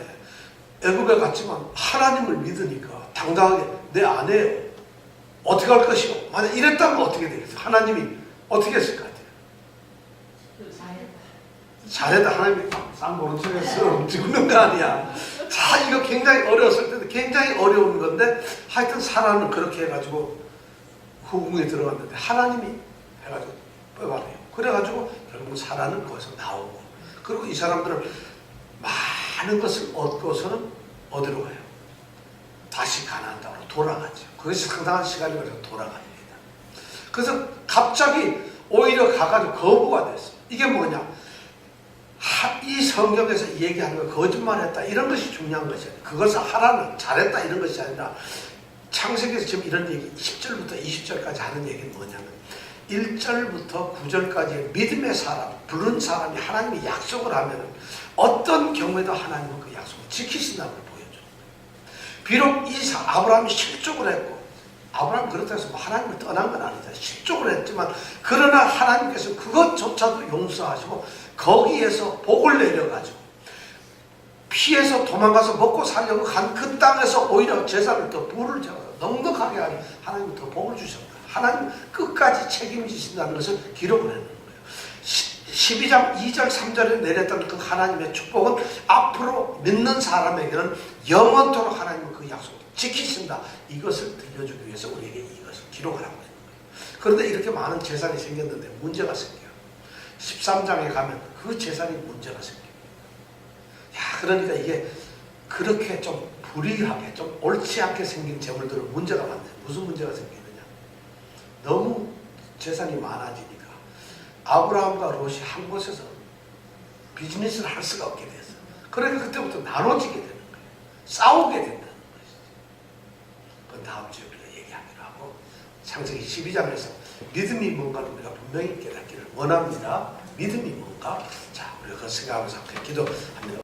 Speaker 1: 애굽에 갔지만 하나님을 믿으니까 당당하게 내 아내 어떻게 할 것이오? 만약 이랬다면 어떻게 되겠어요? 하나님이 어떻게 했을 것 같아요? 잘했다. 하나님이 쌍 모른 척했어. 죽는 거 아니야. 자, 이거 굉장히 어려웠을 텐데 굉장히 어려운 건데 하여튼 사라는 그렇게 해가지고 후궁에 들어갔는데 하나님이 해가지고 뽑아내요. 그래가지고 결국 사라는 거기서 나오고 그리고 이 사람들은 많은 것을 얻고서는 어디로 가요? 다시 가나안 땅으로 돌아가죠. 그것이 상당한 시간이 걸려서 돌아갑니다. 그래서 갑자기 오히려 가가지고 거부가 됐어요. 이게 뭐냐? 이 성경에서 얘기하는 거 거짓말했다 이런 것이 중요한 것이 아니라 그것을 하라는 잘했다 이런 것이 아니라 창세기에서 지금 이런 얘기 10절부터 20절까지 하는 얘기는 뭐냐면 1절부터 9절까지의 믿음의 사람 부른 사람이 하나님이 약속을 하면 어떤 경우에도 하나님은 그 약속을 지키신다는 걸 보여줘요. 비록 아브라함이 실족을 했고 아브라함이 그렇다고 해서 하나님을 떠난 건 아니다. 실족을 했지만 그러나 하나님께서 그것조차도 용서하시고 거기에서 복을 내려가지고 피해서 도망가서 먹고 살려고 간 그 땅에서 오히려 제사를 더 불을 지어서 넉넉하게 하니 하나님은 더 복을 주셨다. 하나님 끝까지 책임지신다는 것을 기록을 해놓는 거예요. 12장 2절 3절에 내렸던 그 하나님의 축복은 앞으로 믿는 사람에게는 영원토록 하나님은 그 약속을 지키신다. 이것을 들려주기 위해서 우리에게 이것을 기록을 하고 있는 거예요. 그런데 이렇게 많은 재산이 생겼는데 문제가 생겨요. 13장에 가면 그 재산이 문제가 생겨요. 야, 그러니까 이게 그렇게 좀 불이하게 좀 옳지 않게 생긴 재물들은 문제가 많네. 무슨 문제가 생기느냐? 너무 재산이 많아지니까 아브라함과 롯이 한 곳에서 비즈니스를 할 수가 없게 됐어. 그러니까 그때부터 나눠지게 되는 거예요. 싸우게 된다는 것이죠. 그 다음 주에 우리가 얘기하기로 하고 창세기 12장에서 믿음이 뭔가를 우리가 분명히 깨닫기를 원합니다. 믿음이 뭔가? 자, 우리가 그 생각하면서 함께 기도하면